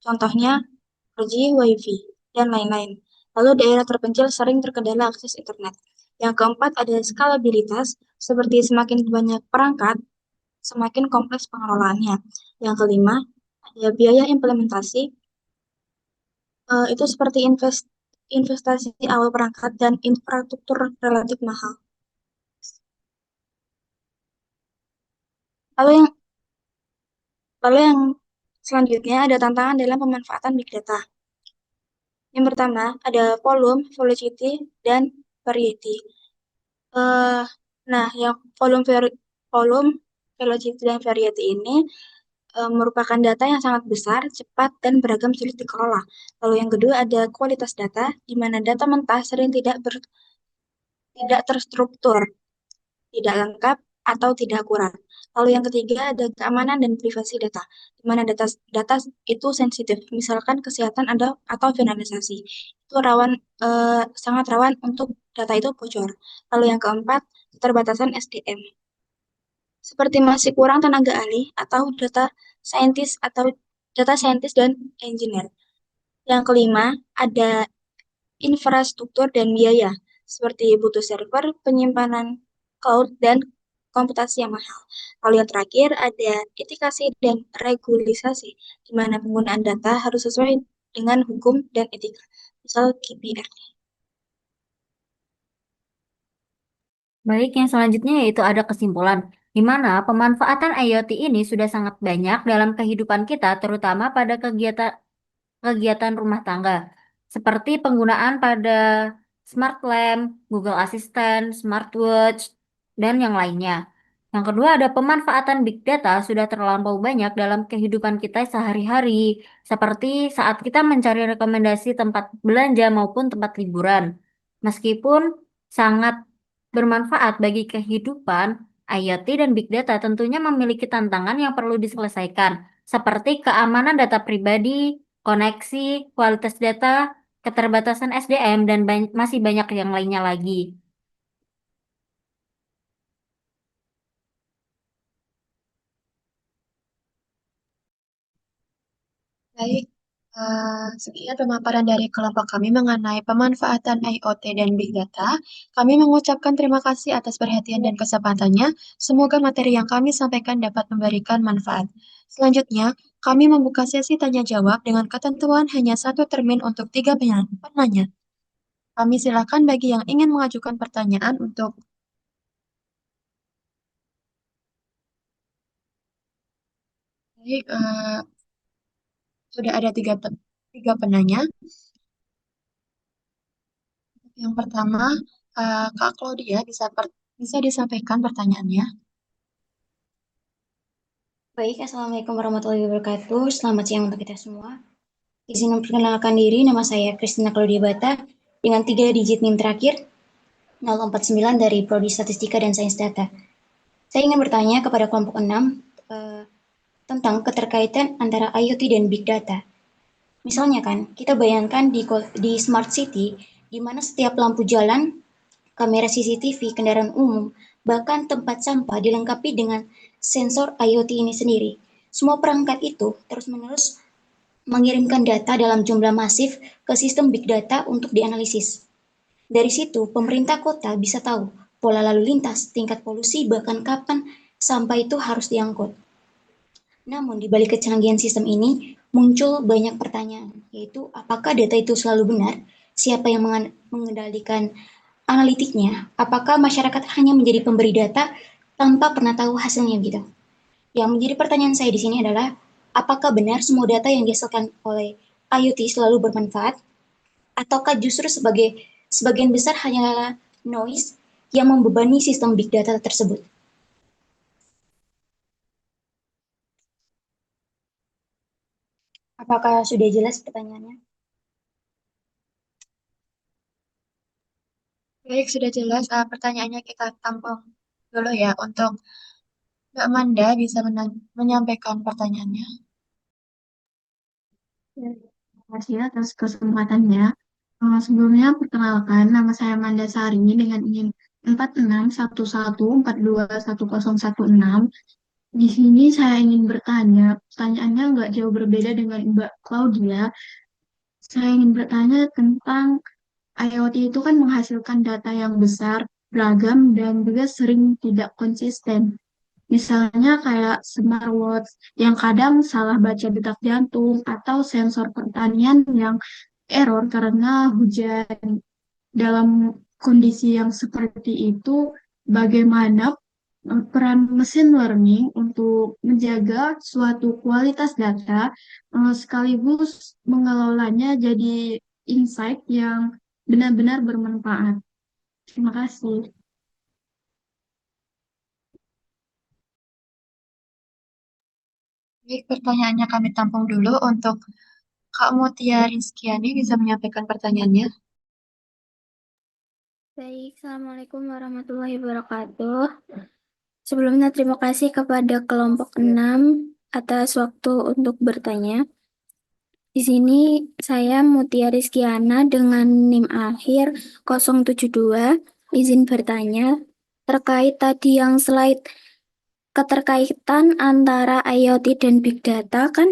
contohnya 4G, Wi-Fi, dan lain-lain. Lalu daerah terpencil sering terkendala akses internet. Yang keempat ada skalabilitas, seperti semakin banyak perangkat, semakin kompleks pengelolaannya. Yang kelima ada biaya implementasi, itu seperti investasi awal perangkat dan infrastruktur relatif mahal. Lalu yang lalu yang selanjutnya ada tantangan dalam pemanfaatan big data. Yang pertama ada volume, velocity, dan variety. Eh, nah, yang volume, velocity, dan variety ini merupakan data yang sangat besar, cepat, dan beragam sulit dikelola. Lalu yang kedua ada kualitas data, di mana data mentah sering tidak terstruktur, tidak lengkap, atau tidak akurat. Lalu yang ketiga ada keamanan dan privasi data, di mana data itu sensitif, misalkan kesehatan atau finalisasi. Itu sangat rawan untuk data itu bocor. Lalu yang keempat, keterbatasan SDM. Seperti masih kurang tenaga ahli data scientist dan engineer. Yang kelima, ada infrastruktur dan biaya, seperti butuh server, penyimpanan cloud, dan komputasi yang mahal. Lalu yang terakhir ada etikasi dan regulisasi, di mana penggunaan data harus sesuai dengan hukum dan etika, misal GDPR. Baik, yang selanjutnya yaitu ada kesimpulan, di mana pemanfaatan IoT ini sudah sangat banyak dalam kehidupan kita, terutama pada kegiatan rumah tangga, seperti penggunaan pada smart lamp, Google Assistant, smartwatch, dan yang lainnya. Yang kedua ada pemanfaatan big data sudah terlampau banyak dalam kehidupan kita sehari-hari, seperti saat kita mencari rekomendasi tempat belanja maupun tempat liburan. Meskipun sangat bermanfaat bagi kehidupan, IoT dan big data tentunya memiliki tantangan yang perlu diselesaikan, seperti keamanan data pribadi, koneksi, kualitas data, keterbatasan SDM, dan masih banyak yang lainnya lagi. Baik, sekian pemaparan dari kelompok kami mengenai pemanfaatan IoT dan Big Data. Kami mengucapkan terima kasih atas perhatian dan kesempatannya. Semoga materi yang kami sampaikan dapat memberikan manfaat. Selanjutnya, kami membuka sesi tanya jawab dengan ketentuan hanya satu termin untuk 3 penanya. Kami silakan bagi yang ingin mengajukan pertanyaan untuk Baik, sudah ada tiga penanya. Yang pertama, Kak Claudia bisa disampaikan pertanyaannya. Baik, Assalamualaikum warahmatullahi wabarakatuh. Selamat siang untuk kita semua. Izin memperkenalkan diri, nama saya Christina Claudia Bata dengan 3 digit NIM terakhir 049 dari Prodi Statistika dan Sains Data. Saya ingin bertanya kepada kelompok 6 tentang keterkaitan antara IoT dan Big Data. Misalnya kan, kita bayangkan di Smart City, di mana setiap lampu jalan, kamera CCTV, kendaraan umum, bahkan tempat sampah dilengkapi dengan sensor IoT ini sendiri. Semua perangkat itu terus-menerus mengirimkan data dalam jumlah masif ke sistem big data untuk dianalisis. Dari situ, pemerintah kota bisa tahu pola lalu lintas, tingkat polusi, bahkan kapan sampah itu harus diangkut. Namun, di balik kecanggihan sistem ini, muncul banyak pertanyaan, yaitu apakah data itu selalu benar, siapa yang mengendalikan analitiknya, apakah masyarakat hanya menjadi pemberi data tanpa pernah tahu hasilnya gitu. Yang menjadi pertanyaan saya di sini adalah, apakah benar semua data yang dihasilkan oleh IoT selalu bermanfaat? ataukah justru sebagian besar hanya noise yang membebani sistem big data tersebut? Apakah sudah jelas pertanyaannya? Baik, sudah jelas. Pertanyaannya kita tampung dulu ya untuk Mbak Manda bisa menyampaikan pertanyaannya. Ya, terima kasih atas kesempatannya. Sebelumnya, perkenalkan, nama saya Manda Sari dengan NIM 4611421016. Di sini saya ingin bertanya, pertanyaannya nggak jauh berbeda dengan Mbak Claudia. Saya ingin bertanya tentang IoT itu kan menghasilkan data yang besar, beragam, dan juga sering tidak konsisten. Misalnya kayak smartwatch yang kadang salah baca detak jantung atau sensor pertanian yang error karena hujan. Dalam kondisi yang seperti itu, bagaimana peran mesin learning untuk menjaga suatu kualitas data sekaligus mengelolanya jadi insight yang benar-benar bermanfaat. Terima kasih. Baik, pertanyaannya kami tampung dulu untuk Kak Mutia Rizkiani bisa menyampaikan pertanyaannya. Baik, Assalamualaikum warahmatullahi wabarakatuh. Sebelumnya terima kasih kepada kelompok 6 atas waktu untuk bertanya. Di sini saya Mutia Rizkiana dengan NIM akhir 072 izin bertanya terkait tadi yang slide keterkaitan antara IoT dan Big Data kan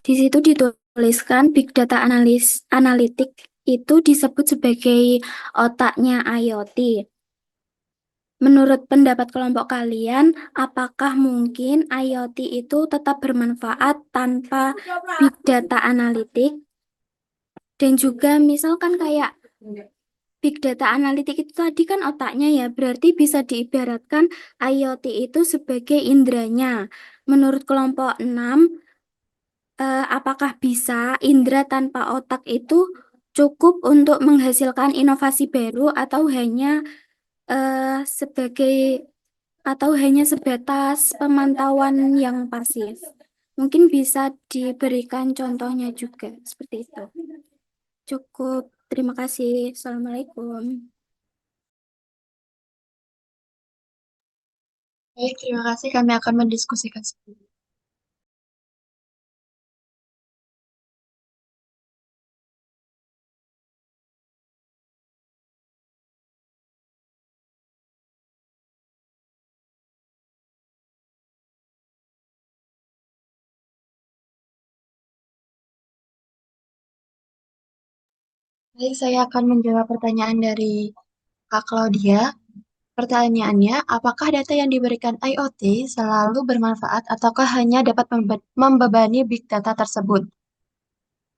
di situ dituliskan Big Data Analytic itu disebut sebagai otaknya IoT. Menurut pendapat kelompok kalian, apakah mungkin IoT itu tetap bermanfaat tanpa Big Data Analytic? Dan juga misalkan kayak Big Data Analytic itu tadi kan otaknya ya, berarti bisa diibaratkan IoT itu sebagai indranya. Menurut kelompok 6, apakah bisa indera tanpa otak itu cukup untuk menghasilkan inovasi baru sebagai atau hanya sebatas pemantauan yang pasif? Mungkin bisa diberikan contohnya juga seperti itu. Cukup. Terima kasih. Assalamualaikum. Baik, terima kasih. Kami akan mendiskusikan sendiri. Baik, saya akan menjawab pertanyaan dari Kak Claudia. Pertanyaannya, apakah data yang diberikan IoT selalu bermanfaat ataukah hanya dapat membebani big data tersebut?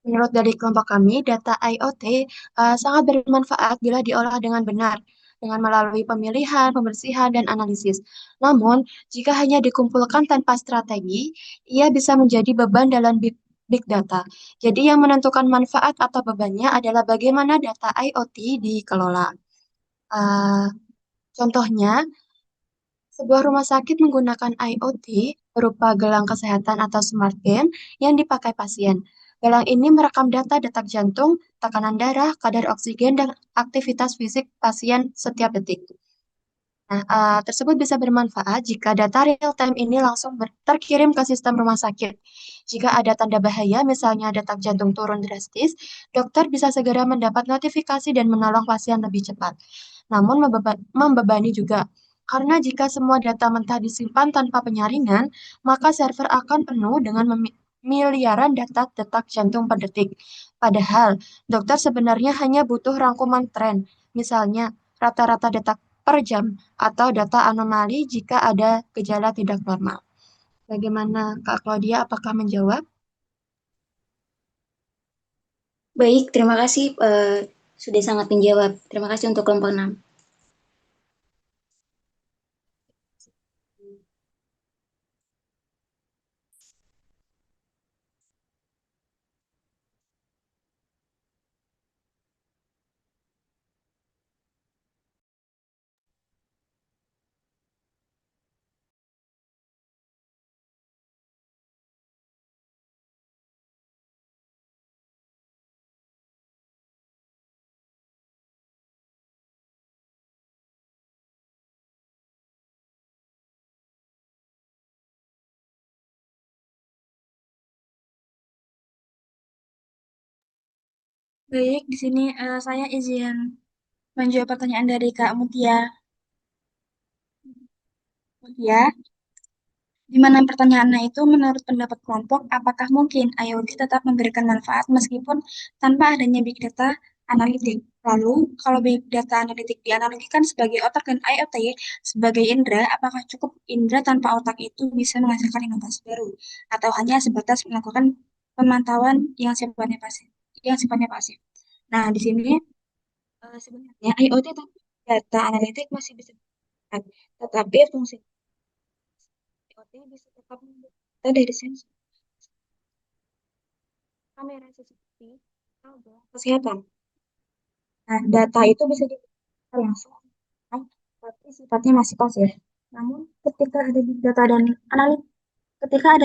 Menurut dari kelompok kami, data IoT sangat bermanfaat bila diolah dengan benar, dengan melalui pemilihan, pembersihan, dan analisis. Namun, jika hanya dikumpulkan tanpa strategi, ia bisa menjadi beban dalam big data. Jadi, yang menentukan manfaat atau bebannya adalah bagaimana data IoT dikelola. Uh, Contohnya, sebuah rumah sakit menggunakan IoT berupa gelang kesehatan atau smart band yang dipakai pasien. Gelang ini merekam data detak jantung, tekanan darah, kadar oksigen, dan aktivitas fisik pasien setiap detik. Nah, tersebut bisa bermanfaat jika data real-time ini langsung terkirim ke sistem rumah sakit. Jika ada tanda bahaya, misalnya detak jantung turun drastis, dokter bisa segera mendapat notifikasi dan menolong pasien lebih cepat. Namun membebani juga, karena jika semua data mentah disimpan tanpa penyaringan, maka server akan penuh dengan miliaran data detak jantung per detik. Padahal, dokter sebenarnya hanya butuh rangkuman tren, misalnya rata-rata detak per jam, atau data anomali jika ada gejala tidak normal. Bagaimana Kak Claudia, apakah menjawab? Baik, terima kasih sudah sangat menjawab. Terima kasih untuk kelompok 6. Baik, di sini saya izin menjawab pertanyaan dari Kak Mutia. Mutia, di mana pertanyaannya itu menurut pendapat kelompok, apakah mungkin IoT tetap memberikan manfaat meskipun tanpa adanya big data analitik? Lalu, kalau big data analitik dianalogikan sebagai otak dan IoT sebagai indera, apakah cukup indera tanpa otak itu bisa menghasilkan inovasi baru? Atau hanya sebatas melakukan pemantauan yang sifatnya pasif? Yang sifatnya pasif. Nah, di sini sebenarnya IoT tapi data analitik masih bisa digunakan, tetapi fungsi IoT bisa tetap mengambil data dari sensor, kamera CCTV, atau kesehatan. Nah, data itu bisa digunakan langsung, tapi sifatnya masih pasif. Namun, ketika ada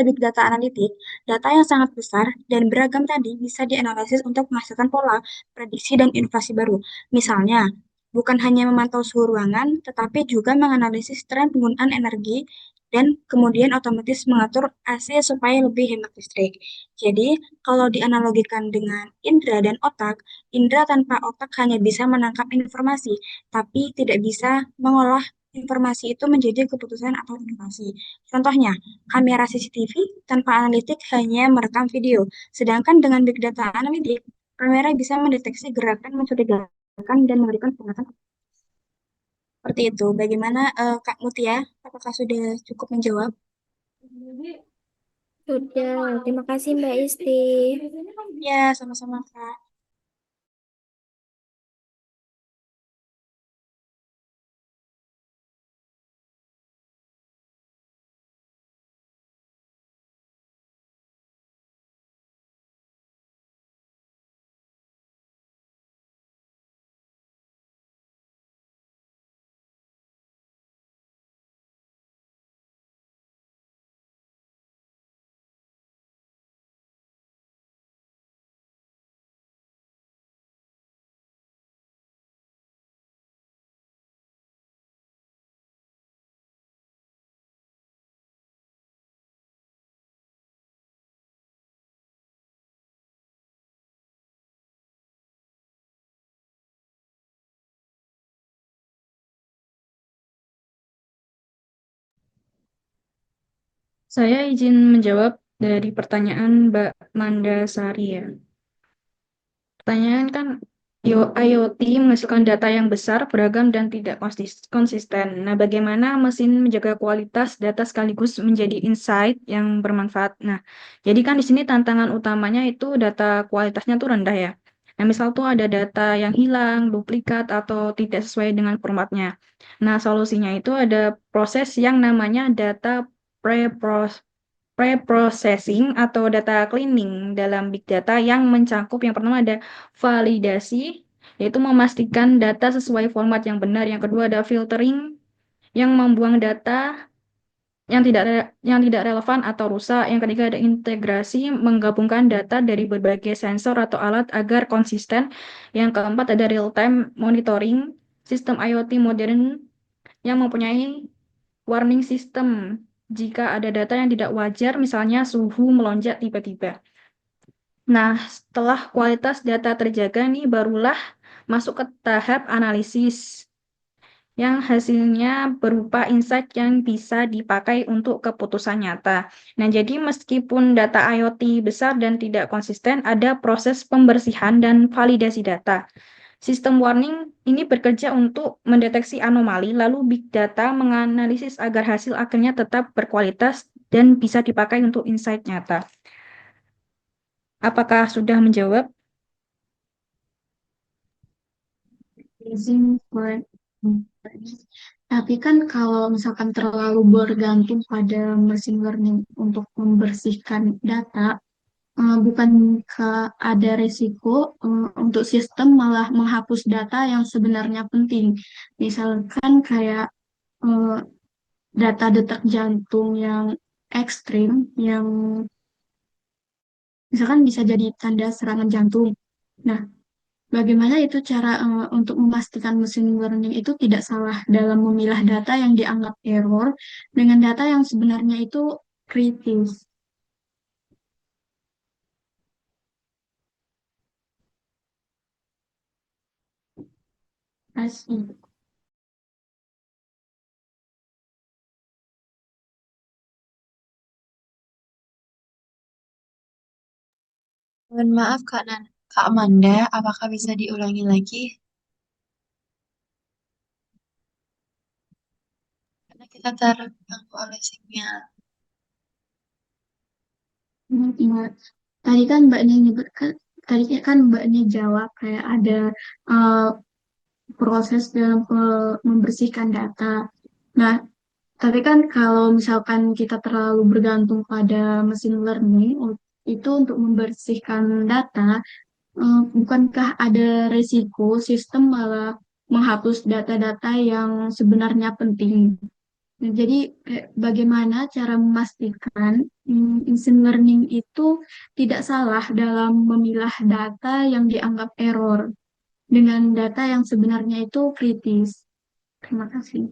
big data analitik, data yang sangat besar dan beragam tadi bisa dianalisis untuk menghasilkan pola, prediksi, dan inovasi baru. Misalnya, bukan hanya memantau suhu ruangan, tetapi juga menganalisis tren penggunaan energi dan kemudian otomatis mengatur AC supaya lebih hemat listrik. Jadi, kalau dianalogikan dengan indera dan otak, indera tanpa otak hanya bisa menangkap informasi, tapi tidak bisa mengolah informasi itu menjadi keputusan atau inovasi. Contohnya, kamera CCTV tanpa analitik hanya merekam video, sedangkan dengan big data analitik, kamera bisa mendeteksi gerakan mencurigakan dan memberikan peringatan. Seperti itu. Bagaimana Kak Mutia? Apakah sudah cukup menjawab? Sudah, terima kasih Mbak Isti. Ya, sama-sama Kak. Saya izin menjawab dari pertanyaan Mbak Mandasari ya. Pertanyaan kan, IoT menghasilkan data yang besar, beragam, dan tidak konsisten. Nah, bagaimana mesin menjaga kualitas data sekaligus menjadi insight yang bermanfaat? Nah, jadi kan di sini tantangan utamanya itu data kualitasnya tuh rendah ya. Nah, misal tuh ada data yang hilang, duplikat, atau tidak sesuai dengan formatnya. Nah, solusinya itu ada proses yang namanya data pre-processing atau data cleaning dalam big data yang mencakup yang pertama ada validasi, yaitu memastikan data sesuai format yang benar. Yang kedua ada filtering yang membuang data yang tidak relevan atau rusak. Yang ketiga ada integrasi menggabungkan data dari berbagai sensor atau alat agar konsisten. Yang keempat ada real-time monitoring, sistem IoT modern yang mempunyai warning system jika ada data yang tidak wajar, misalnya suhu melonjak tiba-tiba. Nah, setelah kualitas data terjaga nih, barulah masuk ke tahap analisis yang hasilnya berupa insight yang bisa dipakai untuk keputusan nyata. Nah, jadi meskipun data IoT besar dan tidak konsisten, ada proses pembersihan dan validasi data. Sistem warning ini bekerja untuk mendeteksi anomali, lalu big data menganalisis agar hasil akhirnya tetap berkualitas dan bisa dipakai untuk insight nyata. Apakah sudah menjawab? Izin buat tapi kan kalau misalkan terlalu bergantung pada machine learning untuk membersihkan data, bukankah ada resiko untuk sistem malah menghapus data yang sebenarnya penting? Misalkan kayak eh, data detak jantung yang ekstrim, yang misalkan bisa jadi tanda serangan jantung. Nah, bagaimana itu cara untuk memastikan machine learning itu tidak salah dalam memilah data yang dianggap error dengan data yang sebenarnya itu kritis? kasih. Mohon maaf Kak Amanda, apakah bisa diulangi lagi? Karena kita terganggu oleh sinyal. Iya. Tadi kan Mbaknya nyebut kan, tadi kan Mbaknya jawab kayak ada eh, proses dalam membersihkan data. Nah, tapi kan kalau misalkan kita terlalu bergantung pada mesin learning itu untuk membersihkan data, bukankah ada resiko sistem malah menghapus data-data yang sebenarnya penting? Nah, jadi bagaimana cara memastikan machine learning itu tidak salah dalam memilah data yang dianggap error dengan data yang sebenarnya itu kritis? Terima kasih.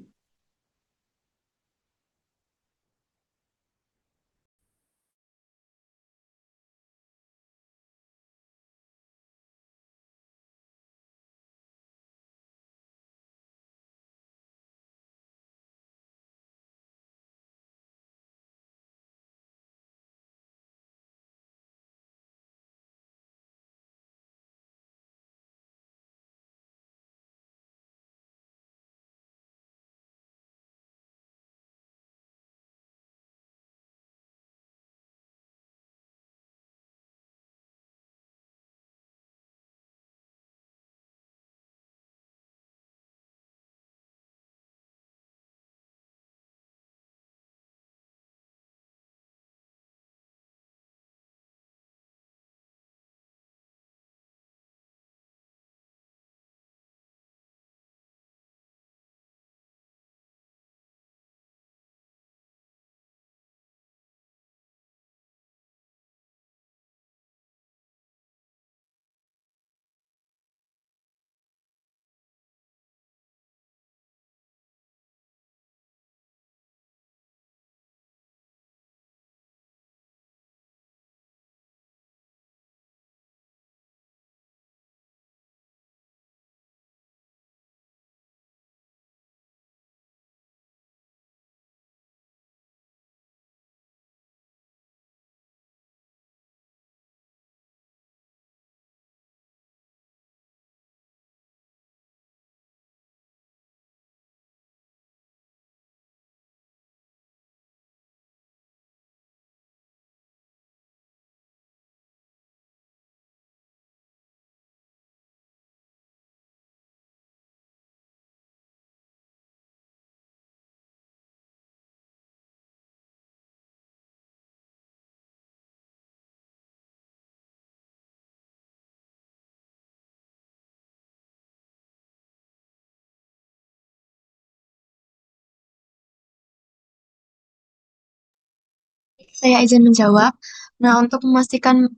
Saya izin menjawab. Nah, untuk memastikan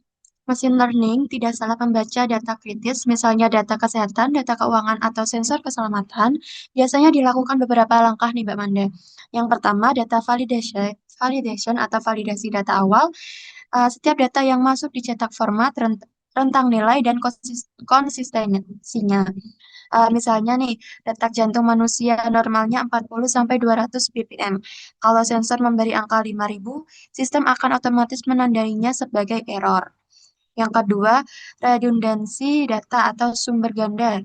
machine learning tidak salah membaca data kritis, misalnya data kesehatan, data keuangan, atau sensor keselamatan, biasanya dilakukan beberapa langkah nih, Mbak Manda. Yang pertama, data validation atau validasi data awal. Setiap data yang masuk dicetak format, rentang nilai, dan konsistensinya. Misalnya nih, detak jantung manusia normalnya 40 sampai 200 ppm. Kalau sensor memberi angka 5.000, sistem akan otomatis menandainya sebagai error. Yang kedua, redundansi data atau sumber ganda.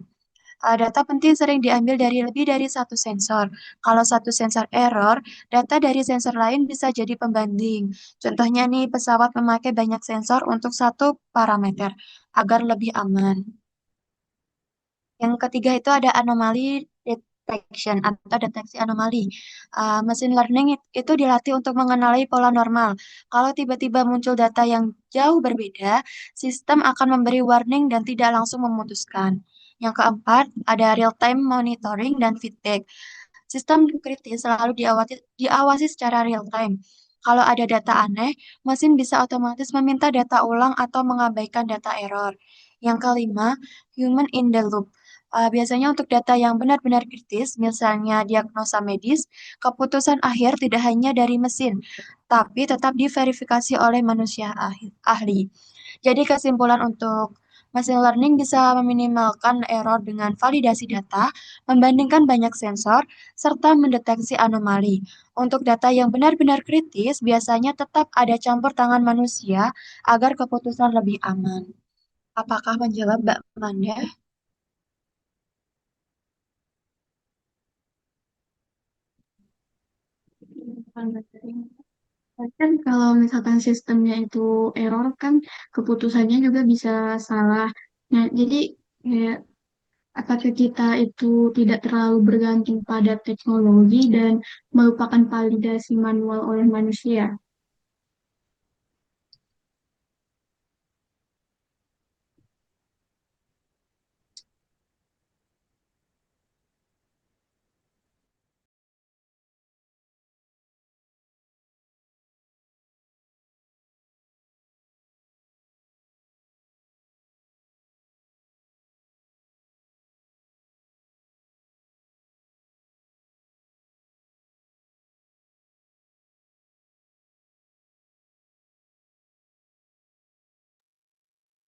Data penting sering diambil dari lebih dari satu sensor. Kalau satu sensor error, data dari sensor lain bisa jadi pembanding. Contohnya nih, pesawat memakai banyak sensor untuk satu parameter agar lebih aman. Yang ketiga itu ada anomali detection atau deteksi anomali. Machine learning itu dilatih untuk mengenali pola normal. Kalau tiba-tiba muncul data yang jauh berbeda, sistem akan memberi warning dan tidak langsung memutuskan. Yang keempat, ada real-time monitoring dan feedback. Sistem kritis selalu diawasi secara real-time. Kalau ada data aneh, mesin bisa otomatis meminta data ulang atau mengabaikan data error. Yang kelima, human in the loop. Biasanya untuk data yang benar-benar kritis, misalnya diagnosa medis, keputusan akhir tidak hanya dari mesin, tapi tetap diverifikasi oleh manusia ahli. Jadi kesimpulan untuk Machine learning bisa meminimalkan error dengan validasi data, membandingkan banyak sensor, serta mendeteksi anomali. Untuk data yang benar-benar kritis, biasanya tetap ada campur tangan manusia agar keputusan lebih aman. Apakah menjawab Mbak Manda? Kan kalau misalkan sistemnya itu error kan keputusannya juga bisa salah. Nah, jadi kayak apakah kita itu tidak terlalu bergantung pada teknologi dan melupakan validasi manual oleh manusia?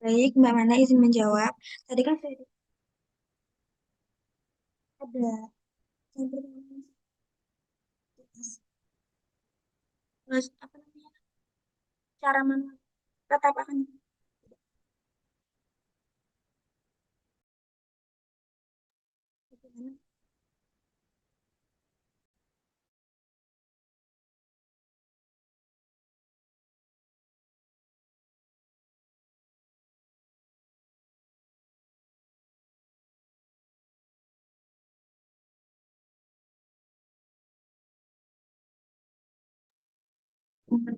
Baik, Mbak Mana izin menjawab. Tadi kan sudah ada campur tangan terus apa namanya cara manual tetap akan bagaimana?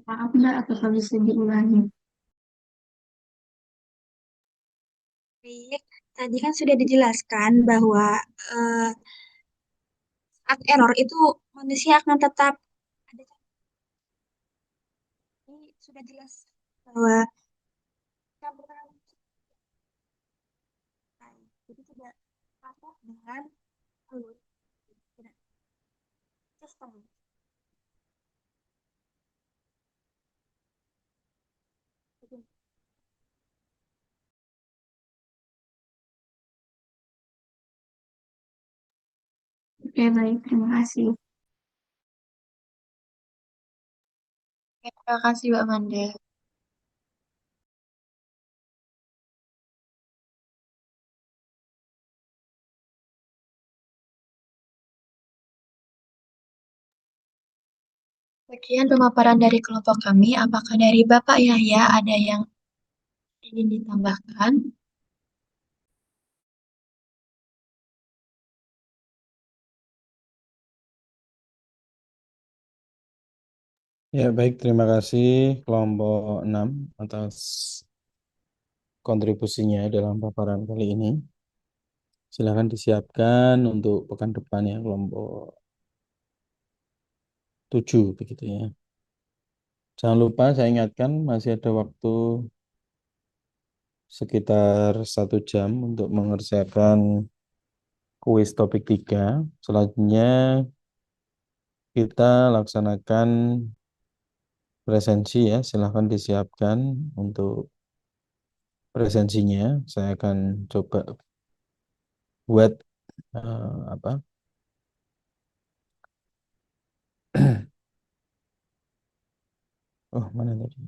Maaf Mbak, apakah bisa diulangi? Baik, tadi kan sudah dijelaskan bahwa eh, saat error itu manusia akan tetap ada. Ini sudah jelas bahwa campur tangan manusia. Jadi tidak patuh dengan alur tidak sistem. Oke, baik, terima kasih. Terima kasih Mbak Manda. Sekian pemaparan dari kelompok kami. Apakah dari Bapak Yahya ada yang ingin ditambahkan? Ya, baik. Terima kasih kelompok 6 atas kontribusinya dalam paparan kali ini. Silakan disiapkan untuk pekan depan ya, kelompok 7 begitu ya. Jangan lupa saya ingatkan masih ada waktu sekitar 1 jam untuk mengerjakan kuis topik 3. Selanjutnya kita laksanakan presensi ya. Silahkan disiapkan untuk presensinya. Saya akan coba buat apa? Oh, mana tadi?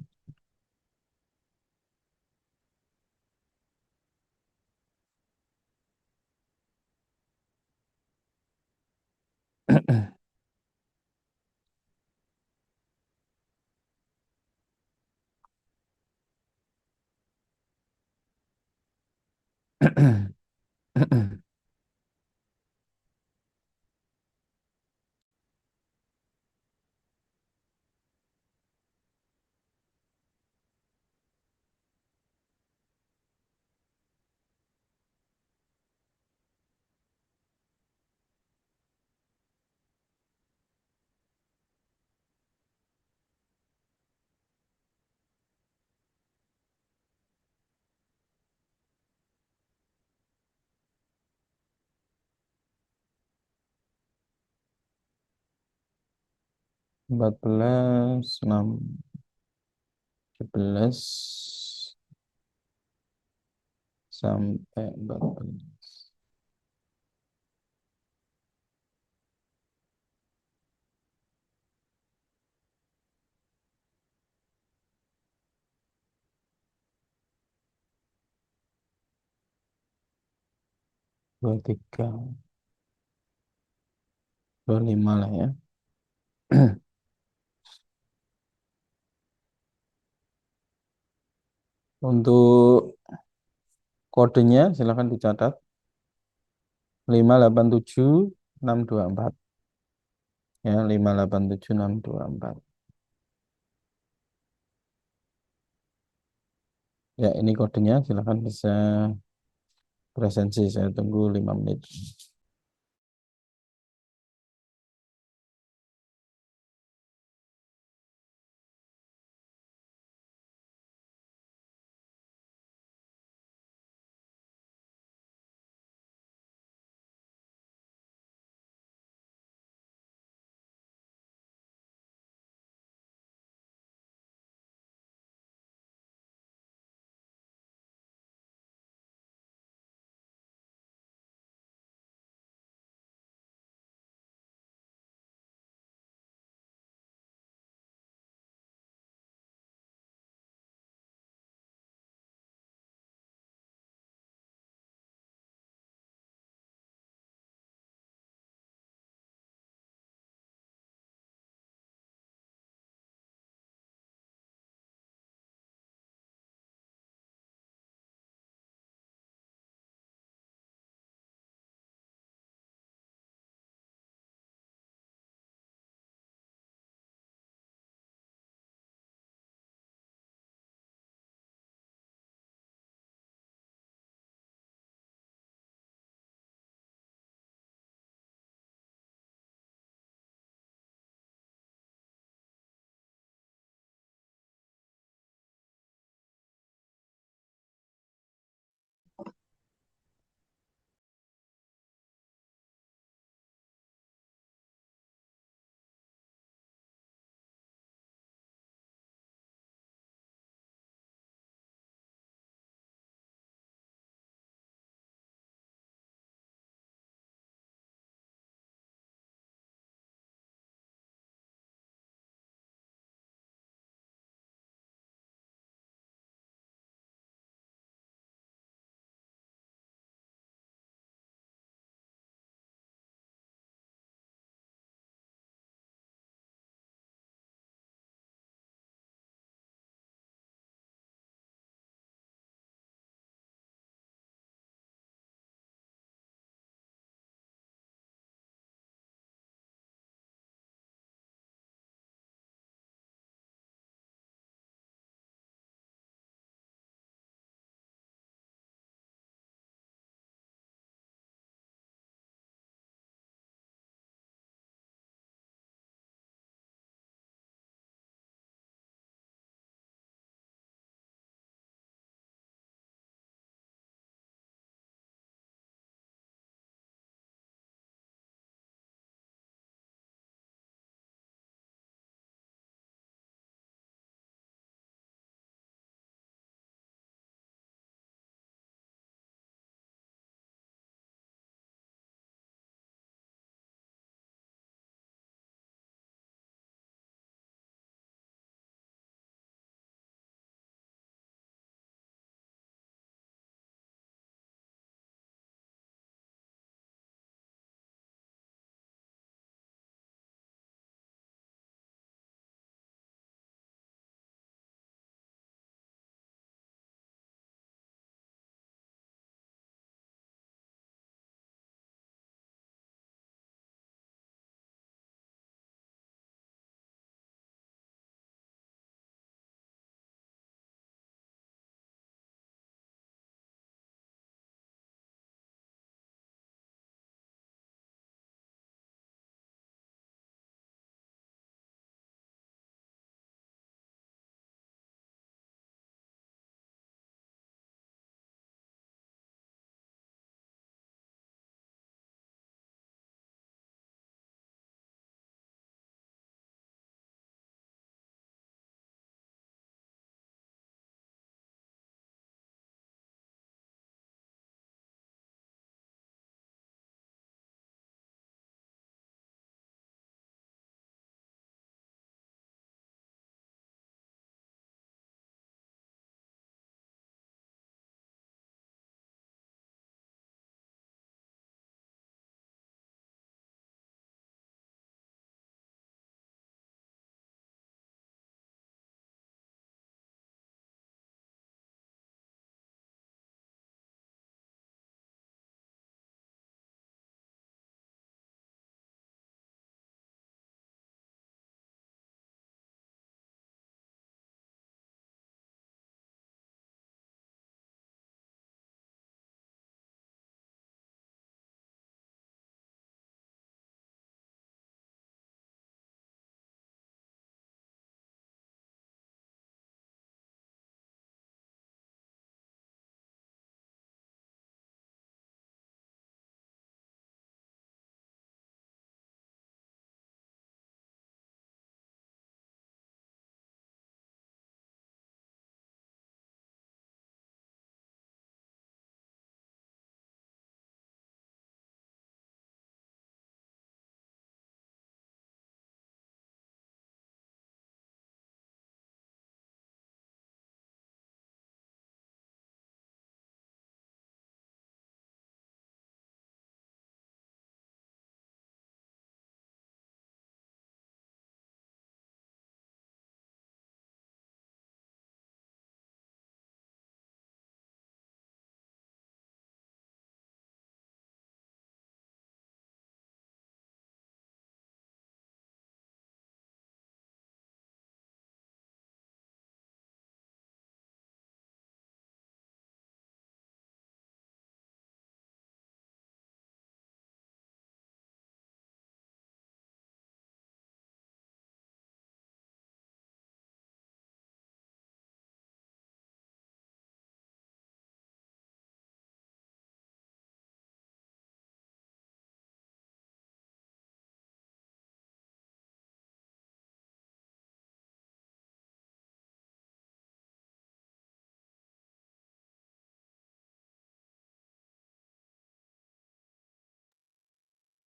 Empat belas, 6, 17, sampai 14. Dua tiga, 25 lah ya. Untuk kodenya silakan dicatat. 587624 ya, 587624. Ya, ini kodenya, silakan bisa presensi. Saya tunggu 5 menit.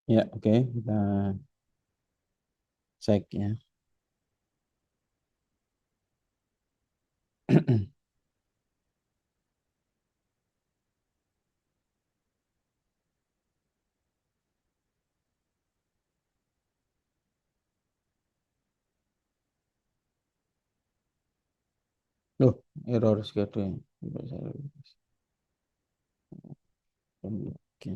Ya, oke, kita cek ya. Loh, error scheduling. Oke.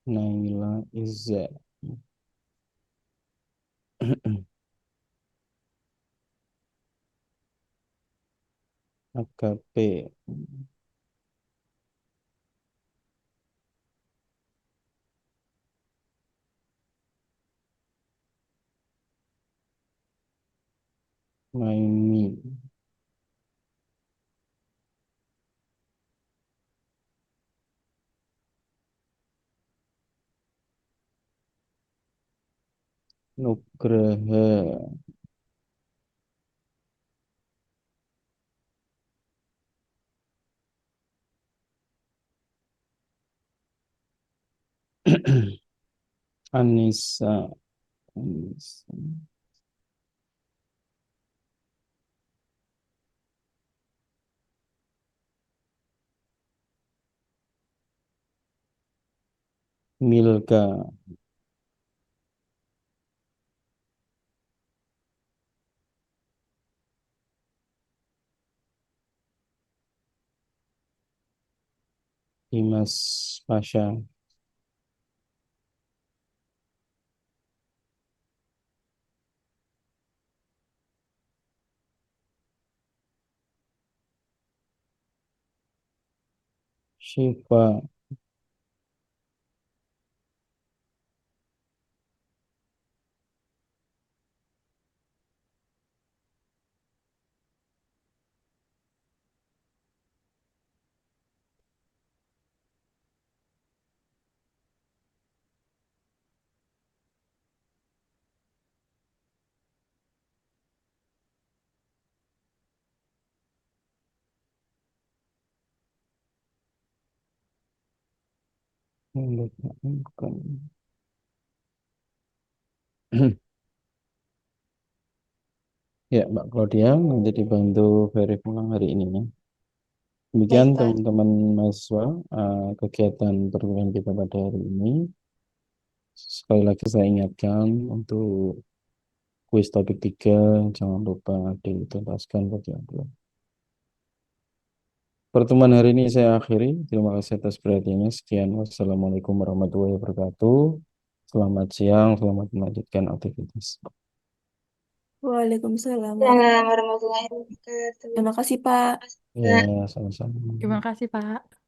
9 is AKP. Maimi. Nugraha. Anissa. Anissa. Milka. Dimas Pasha. Syifa. Bukan. Ya, Mbak Claudia, nanti dibantu verif ulang hari ini ya. Demikian Baik, Pak. teman-teman mahasiswa, kegiatan pertemuan kita pada hari ini. Sekali lagi saya ingatkan untuk kuis topik 3, jangan lupa dituntaskan bagi yang belum. Pertemuan hari ini saya akhiri. Terima kasih atas perhatiannya. Sekian. Wassalamualaikum warahmatullahi wabarakatuh. Selamat siang, selamat melanjutkan aktivitas. Waalaikumsalam Assalamualaikum warahmatullahi wabarakatuh. Terima kasih, Pak. Ya, sama-sama. Terima kasih, Pak.